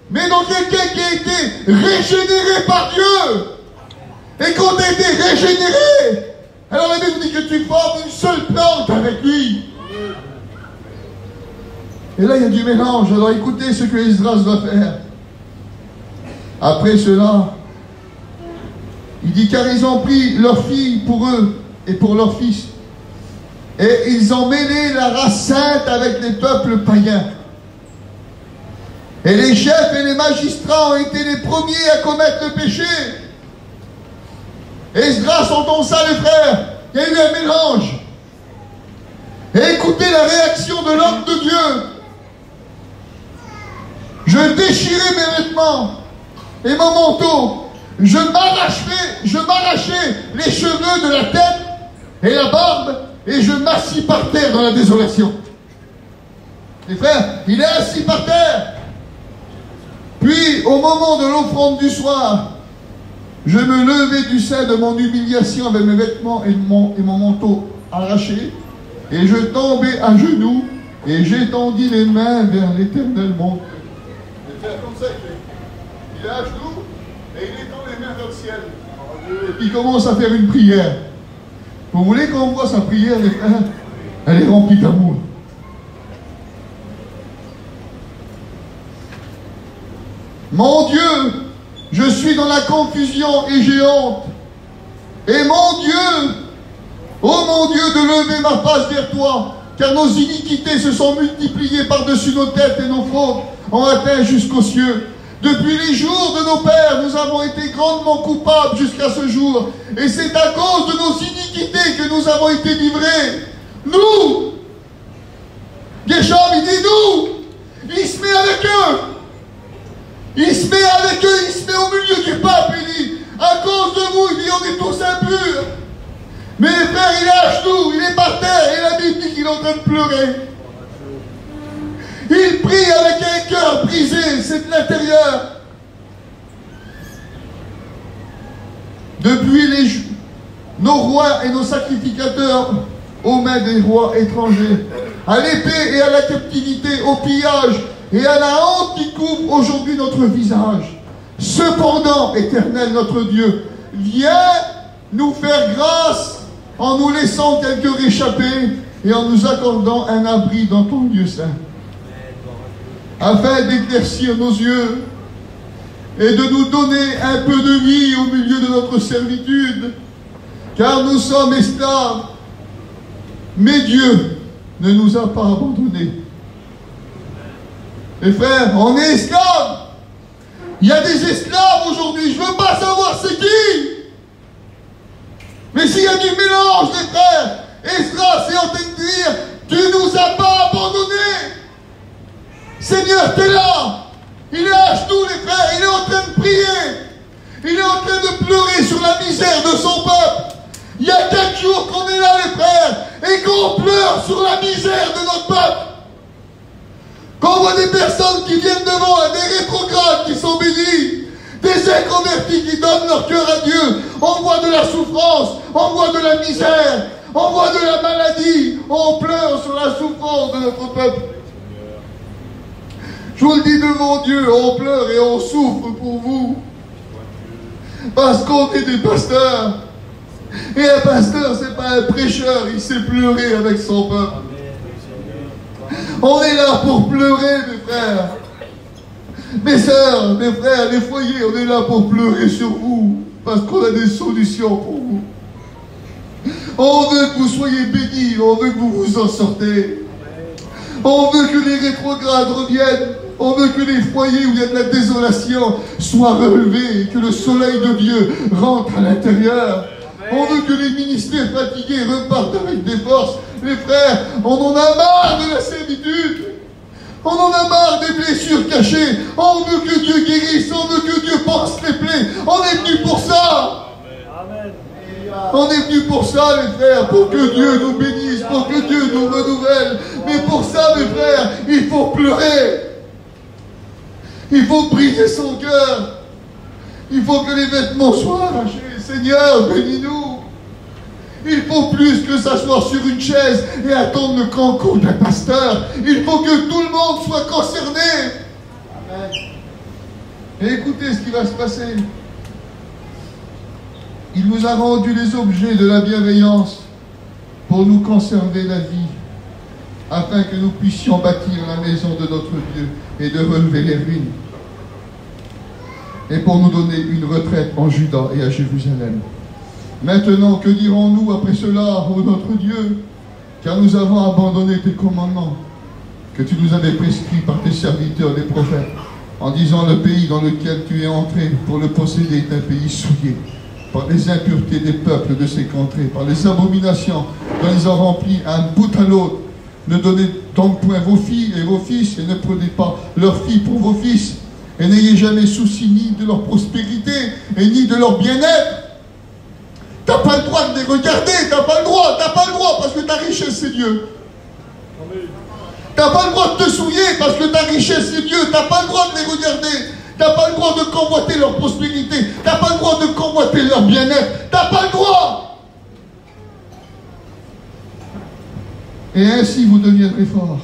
Mais dans quelqu'un qui a été régénéré par Dieu. Et quand tu as été régénéré, alors la Bible dit que tu formes une seule plante avec lui. Et là, il y a du mélange. Alors écoutez ce que Esdras va faire. Après cela, il dit, car ils ont pris leur fille pour eux et pour leur fils. Et ils ont mêlé la race sainte avec les peuples païens. Et les chefs et les magistrats ont été les premiers à commettre le péché. Esdras entend ça, les frères. Il y a eu un mélange. Et écoutez la réaction de l'homme de Dieu. Je déchirai mes vêtements et mon manteau. Je m'arrachai les cheveux de la tête et la barbe, et je m'assis par terre dans la désolation. Les frères, il est assis par terre. Puis, au moment de l'offrande du soir, je me levai du sein de mon humiliation avec mes vêtements et mon manteau arrachés, et je tombai à genoux, et j'étendis les mains vers l'Éternel mon Dieu. Les frères, comme ça, il est à genoux, et il étend les mains vers le ciel. Et puis il commence à faire une prière. Vous voulez qu'on voit sa prière, les frères? Elle est remplie d'amour. Mon Dieu, je suis dans la confusion et j'ai honte. Et mon Dieu, oh mon Dieu, de lever ma face vers toi, car nos iniquités se sont multipliées par-dessus nos têtes et nos fautes ont atteint jusqu'aux cieux. Depuis les jours de nos pères, nous avons été grandement coupables jusqu'à ce jour. Et c'est à cause de nos iniquités que nous avons été livrés. Nous, Gershom, il dit nous, il se met avec eux. Il se met avec eux, il se met au milieu du peuple. Il dit, à cause de vous, il dit, on est tous impurs. Mais les frères, il est à genoux, il est par terre. Et la Bible dit qu'il est en train de pleurer. Il prie avec un cœur brisé, c'est de l'intérieur. Depuis nos rois et nos sacrificateurs aux mains des rois étrangers, à l'épée et à la captivité, au pillage et à la honte qui couvre aujourd'hui notre visage. Cependant, Éternel notre Dieu, viens nous faire grâce en nous laissant quelques réchappés et en nous accordant un abri dans ton lieu saint, afin d'éclaircir nos yeux et de nous donner un peu de vie au milieu de notre servitude, car nous sommes esclaves. Mais Dieu ne nous a pas abandonnés. Les frères, on est esclaves. Il y a des esclaves aujourd'hui, je ne veux pas savoir c'est qui. Mais s'il y a du mélange, les frères, Esdras est en train de dire, tu ne nous as pas abandonnés. Seigneur, tu es là. Il est à genoux, les frères. Il est en train de prier. Il est en train de pleurer sur la misère de son peuple. Il y a 4 jours qu'on est là, les frères, et qu'on pleure sur la misère de notre peuple. Qu'on voit des personnes qui viennent devant, des rétrogrades qui sont bénis, des inconvertis qui donnent leur cœur à Dieu. On voit de la souffrance, on voit de la misère, on voit de la maladie. On pleure sur la souffrance de notre peuple. Je vous le dis devant Dieu, on pleure et on souffre pour vous. Parce qu'on est des pasteurs. Et un pasteur, c'est pas un prêcheur, il sait pleurer avec son peuple. On est là pour pleurer, mes frères. Mes sœurs, mes frères, les foyers, on est là pour pleurer sur vous. Parce qu'on a des solutions pour vous. On veut que vous soyez bénis, on veut que vous vous en sortez. On veut que les rétrogrades reviennent. On veut que les foyers où il y a de la désolation soient relevés et que le soleil de Dieu rentre à l'intérieur. On veut que les ministères fatigués repartent avec des forces. Les frères, on en a marre de la servitude. On en a marre des blessures cachées. On veut que Dieu guérisse. On veut que Dieu pense les plaies. On est venu pour ça. Amen. On est venu pour ça, les frères, pour que Dieu nous bénisse, pour que Dieu nous renouvelle. Mais pour ça, mes frères, il faut pleurer. Il faut briser son cœur. Il faut que les vêtements soient arrachés. Seigneur, bénis-nous. Il faut plus que s'asseoir sur une chaise et attendre le concours d'un pasteur. Il faut que tout le monde soit concerné. Amen. Et écoutez ce qui va se passer. Il nous a rendu les objets de la bienveillance pour nous conserver la vie, afin que nous puissions bâtir la maison de notre Dieu et de relever les ruines, et pour nous donner une retraite en Juda et à Jérusalem. Maintenant, que dirons-nous après cela, ô notre Dieu, car nous avons abandonné tes commandements, que tu nous avais prescrits par tes serviteurs les prophètes, en disant: le pays dans lequel tu es entré pour le posséder est un pays souillé, par les impuretés des peuples de ces contrées, par les abominations dont ils ont rempli un bout à l'autre. Ne donnez donc point vos filles et vos fils, et ne prenez pas leurs filles pour vos fils, et n'ayez jamais souci ni de leur prospérité, et ni de leur bien-être. T'as pas le droit de les regarder, t'as pas le droit, parce que ta richesse c'est Dieu. T'as pas le droit de te souiller, parce que ta richesse c'est Dieu. T'as pas le droit de les regarder, t'as pas le droit de convoiter leur prospérité, t'as pas le droit de convoiter leur bien-être, t'as pas le droit. Et ainsi vous deviendrez forts.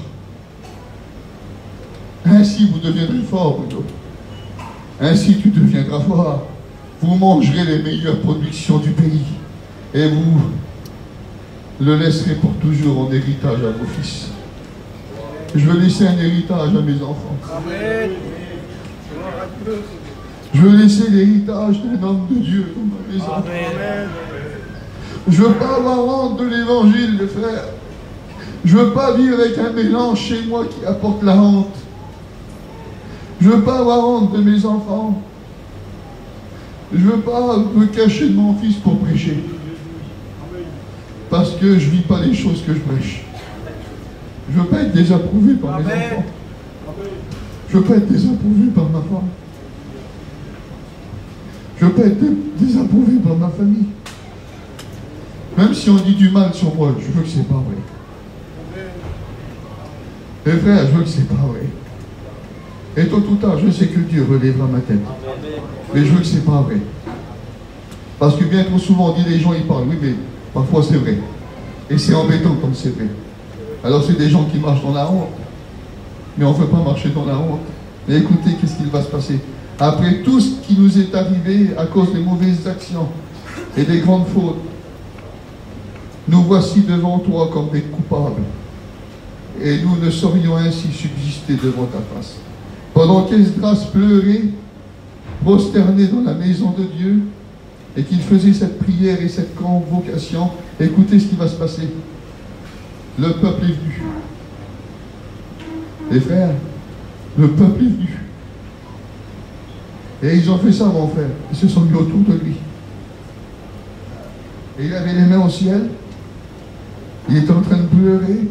Ainsi vous deviendrez forts, Bruno. Ainsi tu deviendras fort. Vous mangerez les meilleures productions du pays, et vous le laisserez pour toujours en héritage à vos fils. Je veux laisser un héritage à mes enfants. Amen. Je veux laisser l'héritage d'un homme de Dieu dans ma maison. Amen. Je ne veux pas avoir honte de l'évangile, les frères. Je ne veux pas vivre avec un mélange chez moi qui apporte la honte. Je ne veux pas avoir honte de mes enfants. Je ne veux pas me cacher de mon fils pour prêcher. Parce que je ne vis pas les choses que je prêche. Je ne veux pas être désapprouvé par mes enfants. Je ne veux pas être désapprouvé par ma femme. Je ne veux pas être désapprouvé par ma famille. Même si on dit du mal sur moi, je veux que ce n'est pas vrai. Mes frères, je veux que ce n'est pas vrai. Et tôt ou tard, je sais que Dieu relèvera ma tête. Mais je veux que ce n'est pas vrai. Parce que bien trop souvent, on dit les gens, ils parlent. Oui, mais parfois c'est vrai. Et c'est embêtant comme c'est vrai. Alors c'est des gens qui marchent dans la honte. Mais on ne veut pas marcher dans la honte. Mais écoutez, qu'est-ce qu'il va se passer? Après tout ce qui nous est arrivé à cause des mauvaises actions et des grandes fautes, nous voici devant toi comme des coupables. Et nous ne saurions ainsi subsister devant ta face. Pendant qu'Esdras pleurait, prosterné dans la maison de Dieu, et qu'il faisait cette prière et cette convocation, écoutez ce qui va se passer. Le peuple est venu. Les frères, le peuple est venu. Et ils ont fait ça, mon frère. Ils se sont mis autour de lui. Et il avait les mains au ciel. Il était en train de pleurer.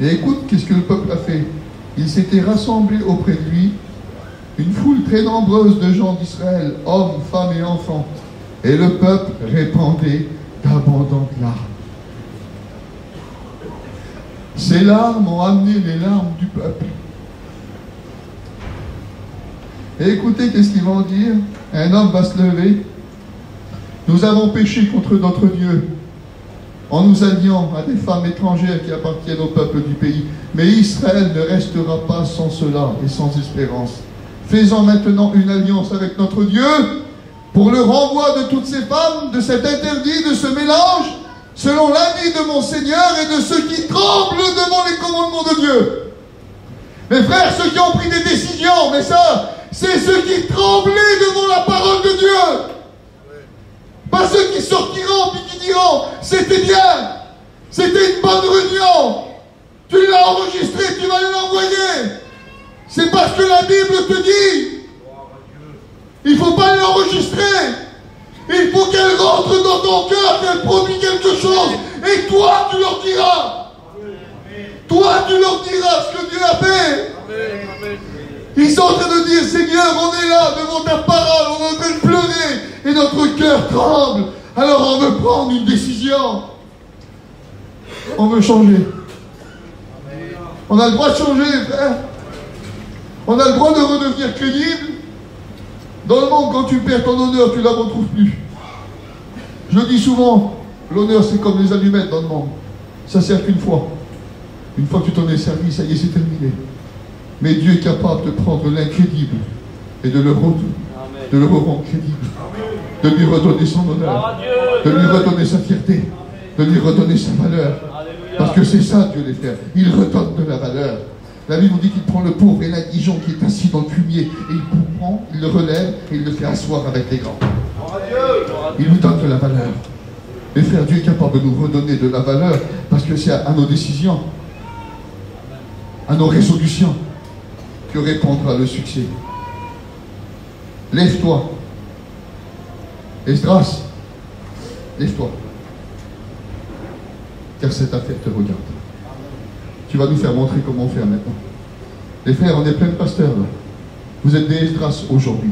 Et écoute, qu'est-ce que le peuple a fait? Il s'était rassemblé auprès de lui une foule très nombreuse de gens d'Israël, hommes, femmes et enfants. Et le peuple répandait d'abondantes larmes. Ces larmes ont amené les larmes du peuple. Et écoutez, qu'est-ce qu'ils vont dire? Un homme va se lever. Nous avons péché contre notre Dieu en nous alliant à des femmes étrangères qui appartiennent au peuple du pays. Mais Israël ne restera pas sans cela et sans espérance. Faisons maintenant une alliance avec notre Dieu pour le renvoi de toutes ces femmes, de cet interdit, de ce mélange, selon l'avis de mon Seigneur et de ceux qui tremblent devant les commandements de Dieu. Mes frères, ceux qui ont pris des décisions, mais ça, c'est ceux qui tremblaient devant la parole de Dieu. Pas ceux qui sortiront puis qui diront c'était bien, c'était une bonne réunion, tu l'as enregistré, tu vas l'envoyer. C'est parce que la Bible te dit il ne faut pas l'enregistrer. Il faut qu'elle rentre dans ton cœur, qu'elle produise quelque chose. Et toi, tu leur diras. Toi, tu leur diras ce que Dieu a fait. Ils sont en train de dire Seigneur, on est là devant ta parole, on est en train de pleurer et notre cœur tremble. Alors on veut prendre une décision. On veut changer. On a le droit de changer, frère. On a le droit de redevenir crédible. Dans le monde, quand tu perds ton honneur, tu ne la retrouves plus. Je le dis souvent, l'honneur c'est comme les allumettes dans le monde. Ça sert qu'une fois. Une fois que tu t'en es servi, ça y est, c'est terminé. Mais Dieu est capable de prendre l'incrédible et de le rendre crédible, de lui redonner son honneur, de lui redonner sa fierté, de lui redonner sa valeur. Parce que c'est ça, Dieu, les frères. Il redonne de la valeur. La Bible nous dit qu'il prend le pauvre et l'indigent qui est assis dans le fumier, et il le prend, il le relève et il le fait asseoir avec les grands. Il lui donne de la valeur. Les frères, Dieu est capable de nous redonner de la valeur parce que c'est à nos décisions, à nos résolutions que répondra le succès. Lève-toi. Esdras, lève-toi. Car cette affaire te regarde. Tu vas nous faire montrer comment faire maintenant. Les frères, on est plein de pasteurs là. Vous êtes des Esdras aujourd'hui.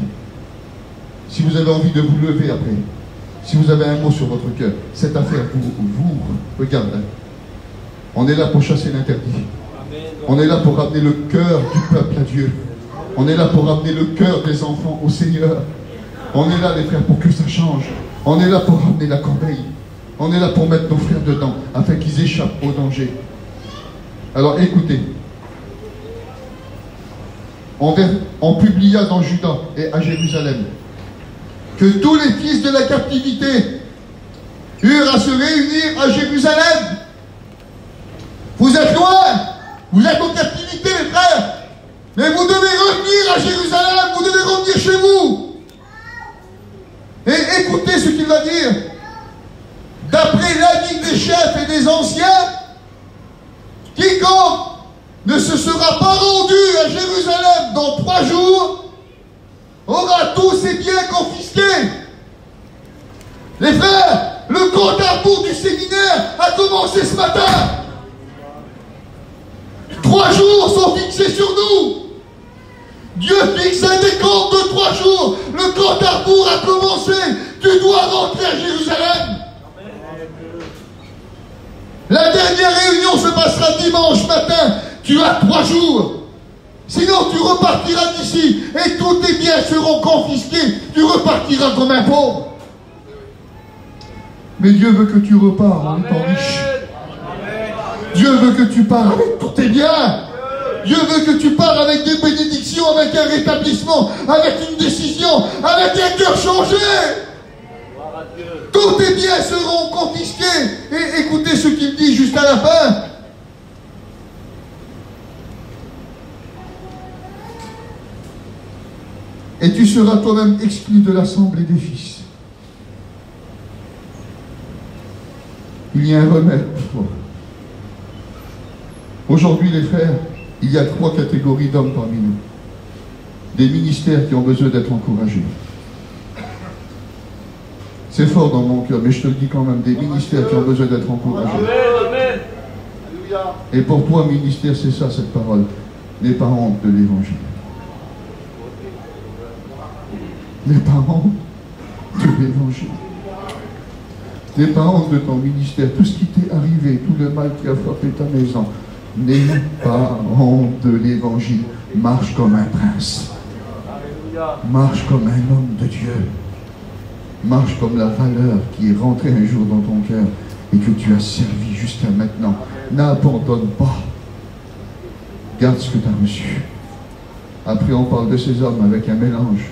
Si vous avez envie de vous lever après, si vous avez un mot sur votre cœur, cette affaire vous regarde. Hein. On est là pour chasser l'interdit. On est là pour ramener le cœur du peuple à Dieu. On est là pour ramener le cœur des enfants au Seigneur. On est là, les frères, pour que ça change. On est là pour ramener la corbeille. On est là pour mettre nos frères dedans, afin qu'ils échappent au danger. Alors écoutez. On publia dans Juda et à Jérusalem que tous les fils de la captivité eurent à se réunir à Jérusalem. Vous êtes loin, vous êtes en captivité, frères, mais vous devez revenir à Jérusalem, vous devez revenir chez vous. Et écoutez ce qu'il va dire. D'après l'avis des chefs et des anciens, quiconque ne se sera pas rendu à Jérusalem dans 3 jours aura tous ses biens confisqués. Les frères, le compte à rebours du séminaire a commencé ce matin. 3 jours sont fixés sur nous. Dieu fixe un décompte de 3 jours. Le compte à rebours a commencé. Tu dois rentrer à Jérusalem. La dernière réunion se passera dimanche matin. Tu as 3 jours. Sinon, tu repartiras d'ici et tous tes biens seront confisqués. Tu repartiras comme un pauvre. Mais Dieu veut que tu repars en étant riche. Dieu veut que tu pars avec tous tes biens. Dieu veut que tu pars avec des bénédictions, avec un rétablissement, avec une décision, avec un cœur changé. Tous tes biens seront confisqués. Et écoutez ce qu'il dit juste à la fin. Et tu seras toi-même exclu de l'assemblée des fils. Il y a un remède pour toi. Aujourd'hui, les frères, il y a 3 catégories d'hommes parmi nous. Des ministères qui ont besoin d'être encouragés. C'est fort dans mon cœur, mais je te le dis quand même, des ministères qui ont besoin d'être encouragés. Amen. Et pour toi, ministère, c'est ça, cette parole. N'aie pas honte de l'évangile. N'aie pas honte de l'évangile. N'aie pas honte de ton ministère. Tout ce qui t'est arrivé, tout le mal qui a frappé ta maison. N'aie pas honte de l'évangile. Marche comme un prince. Marche comme un homme de Dieu. Marche comme la valeur qui est rentrée un jour dans ton cœur et que tu as servi jusqu'à maintenant. N'abandonne pas. Garde ce que tu as reçu. Après, on parle de ces hommes avec un mélange.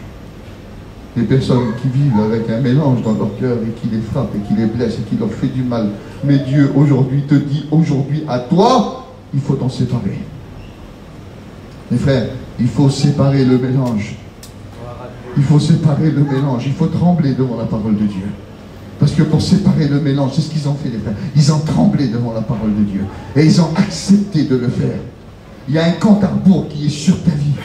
Des personnes qui vivent avec un mélange dans leur cœur et qui les frappe et qui les blesse et qui leur fait du mal. Mais Dieu aujourd'hui te dit, aujourd'hui à toi, il faut t'en séparer. Mes frères, il faut séparer le mélange. Il faut séparer le mélange. Il faut trembler devant la parole de Dieu. Parce que pour séparer le mélange, c'est ce qu'ils ont fait, les frères. Ils ont tremblé devant la parole de Dieu. Et ils ont accepté de le faire. Il y a un compte à rebours qui est sur ta vie.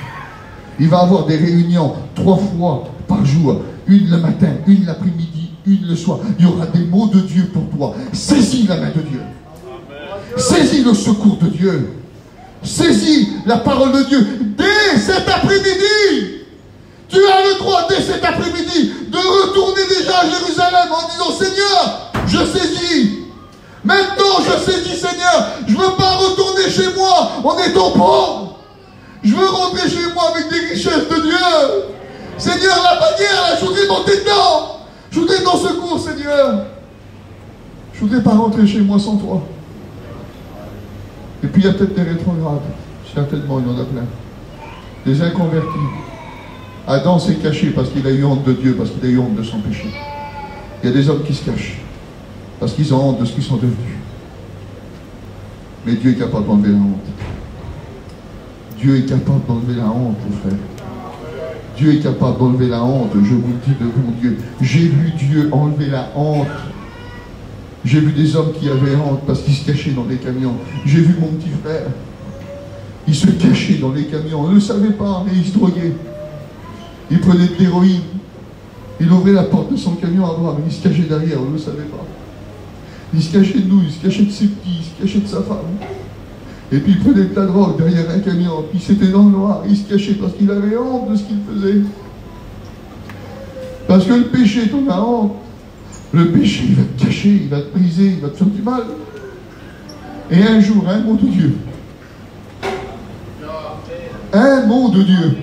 Il va y avoir des réunions 3 fois par jour. Une le matin, une l'après-midi, une le soir. Il y aura des mots de Dieu pour toi. Saisis la main de Dieu. Saisis le secours de Dieu. Saisis la parole de Dieu. Dès cet après-midi, tu as le droit, dès cet après-midi, de retourner déjà à Jérusalem en disant, Seigneur, je saisis. Maintenant, je saisis, Seigneur. Je ne veux pas retourner chez moi en étant pauvre. Je veux rentrer chez moi avec des richesses de Dieu. Seigneur, la bannière, je voudrais monter dedans. Je voudrais ton secours, Seigneur. Je ne voudrais pas rentrer chez moi sans toi. Et puis il y a peut-être des rétrogrades. Certainement, il y en a plein. Des inconvertis. Adam s'est caché parce qu'il a eu honte de Dieu, parce qu'il a eu honte de son péché. Il y a des hommes qui se cachent parce qu'ils ont honte de ce qu'ils sont devenus. Mais Dieu est capable d'enlever la honte. Dieu est capable d'enlever la honte, mon frère. Dieu est capable d'enlever la honte, je vous le dis devant Dieu. J'ai vu Dieu enlever la honte. J'ai vu des hommes qui avaient honte parce qu'ils se cachaient dans les camions. J'ai vu mon petit frère. Il se cachait dans les camions. On ne le savait pas, mais il se droguait. Il prenait de l'héroïne. Il ouvrait la porte de son camion à droite, mais il se cachait derrière, on ne le savait pas. Il se cachait de nous, il se cachait de ses petits, il se cachait de sa femme. Et puis il prenait de la drogue derrière un camion, puis c'était dans le noir, il se cachait parce qu'il avait honte de ce qu'il faisait. Parce que le péché, t'en as honte. Le péché, il va te cacher, il va te briser, il va te faire du mal. Et un jour, un mot de Dieu. Un mot de Dieu.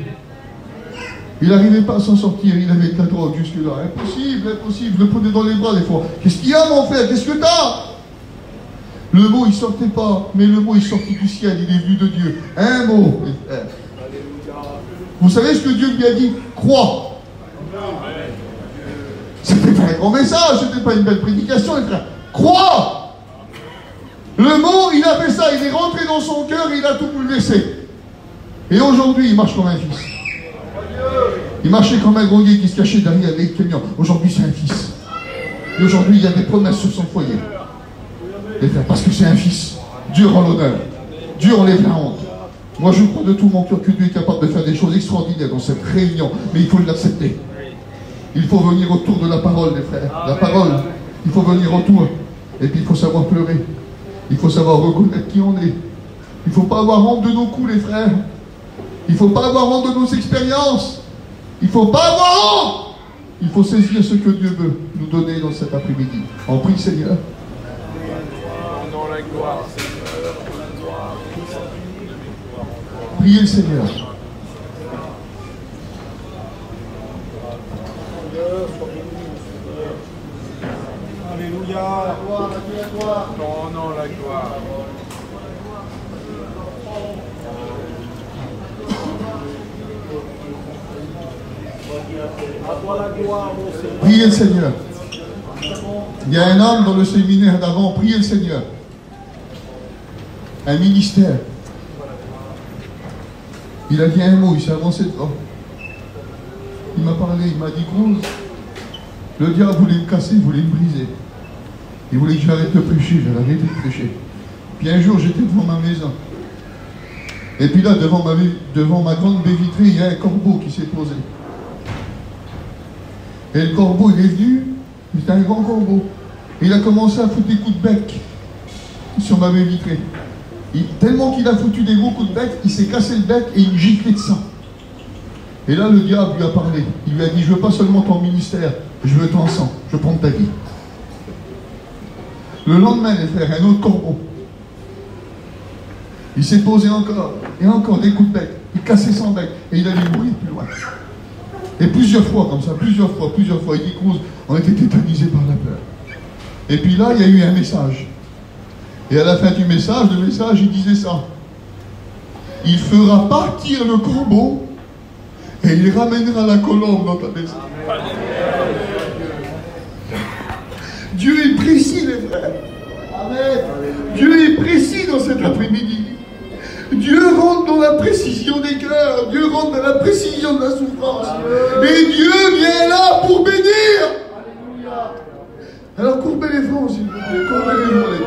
Il n'arrivait pas à s'en sortir, il avait de la drogue jusque-là. Impossible, impossible, le prenait dans les bras des fois. Qu'est-ce qu'il y a, mon frère? Qu'est-ce que t'as? Le mot, il ne sortait pas, mais le mot, il sortait du ciel, il est venu de Dieu. Un mot, mes frères. Vous savez ce que Dieu lui a dit? Crois. C'était pas un grand message, c'était pas une belle prédication, mes frères. Crois. Le mot, il a fait ça, il est rentré dans son cœur et il a tout bouleversé. Et aujourd'hui, il marche comme un fils. Il marchait comme un drogué qui se cachait derrière les camions. Aujourd'hui, c'est un fils. Et aujourd'hui, il y a des promesses sur son foyer. Les frères, parce que c'est un fils. Dieu rend l'honneur. Dieu enlève la honte. Moi, je crois de tout mon cœur que Dieu est capable de faire des choses extraordinaires dans cette réunion. Mais il faut l'accepter. Il faut venir autour de la parole, les frères. La parole. Il faut venir autour. Et puis, il faut savoir pleurer. Il faut savoir reconnaître qui on est. Il ne faut pas avoir honte de nos coups, les frères. Il ne faut pas avoir honte de nos expériences. Il ne faut pas avoir honte. Il faut saisir ce que Dieu veut nous donner dans cet après-midi. On prie, Seigneur. Priez le Seigneur. Alléluia. La gloire, la gloire. Non, non, la gloire. Priez le Seigneur. Il y a un homme dans le séminaire d'avant, priez le Seigneur. Un ministère. Il a dit un mot, il s'est avancé devant. Il m'a parlé, il m'a dit, Grosse, le diable voulait me casser, il voulait me briser. Il voulait que j'arrête de prêcher, j'allais arrêter de prêcher. Puis un jour, j'étais devant ma maison. Et puis là, devant ma grande baie vitrée, il y a un corbeau qui s'est posé. Et le corbeau, il est venu, c'était un grand corbeau. Et il a commencé à foutre des coups de bec sur ma baie vitrée. Tellement qu'il a foutu des gros coups de bec, il s'est cassé le bec et il giclait de sang. Et là, le diable lui a parlé. Il lui a dit, je veux pas seulement ton ministère, je veux ton sang, je prends ta vie. Le lendemain, les frères, un autre corbeau. Il s'est posé encore, et encore des coups de bec. Il cassait son bec, et il allait mourir plus loin. Et plusieurs fois, comme ça, plusieurs fois. Il dit, Cruz, on était tétanisés par la peur. Et puis là, il y a eu un message. Et à la fin du message, le message, il disait ça. Il fera partir le corbeau, et il ramènera la colombe dans ta maison. Dieu est précis, les frères. Amen. Dieu est précis dans cet après-midi. Dieu rentre dans la précision des cœurs. Dieu rentre dans la précision de la souffrance. Et Dieu vient là pour bénir. Alors courbez les fronts, s'il vous plaît. Courbez les fronts, les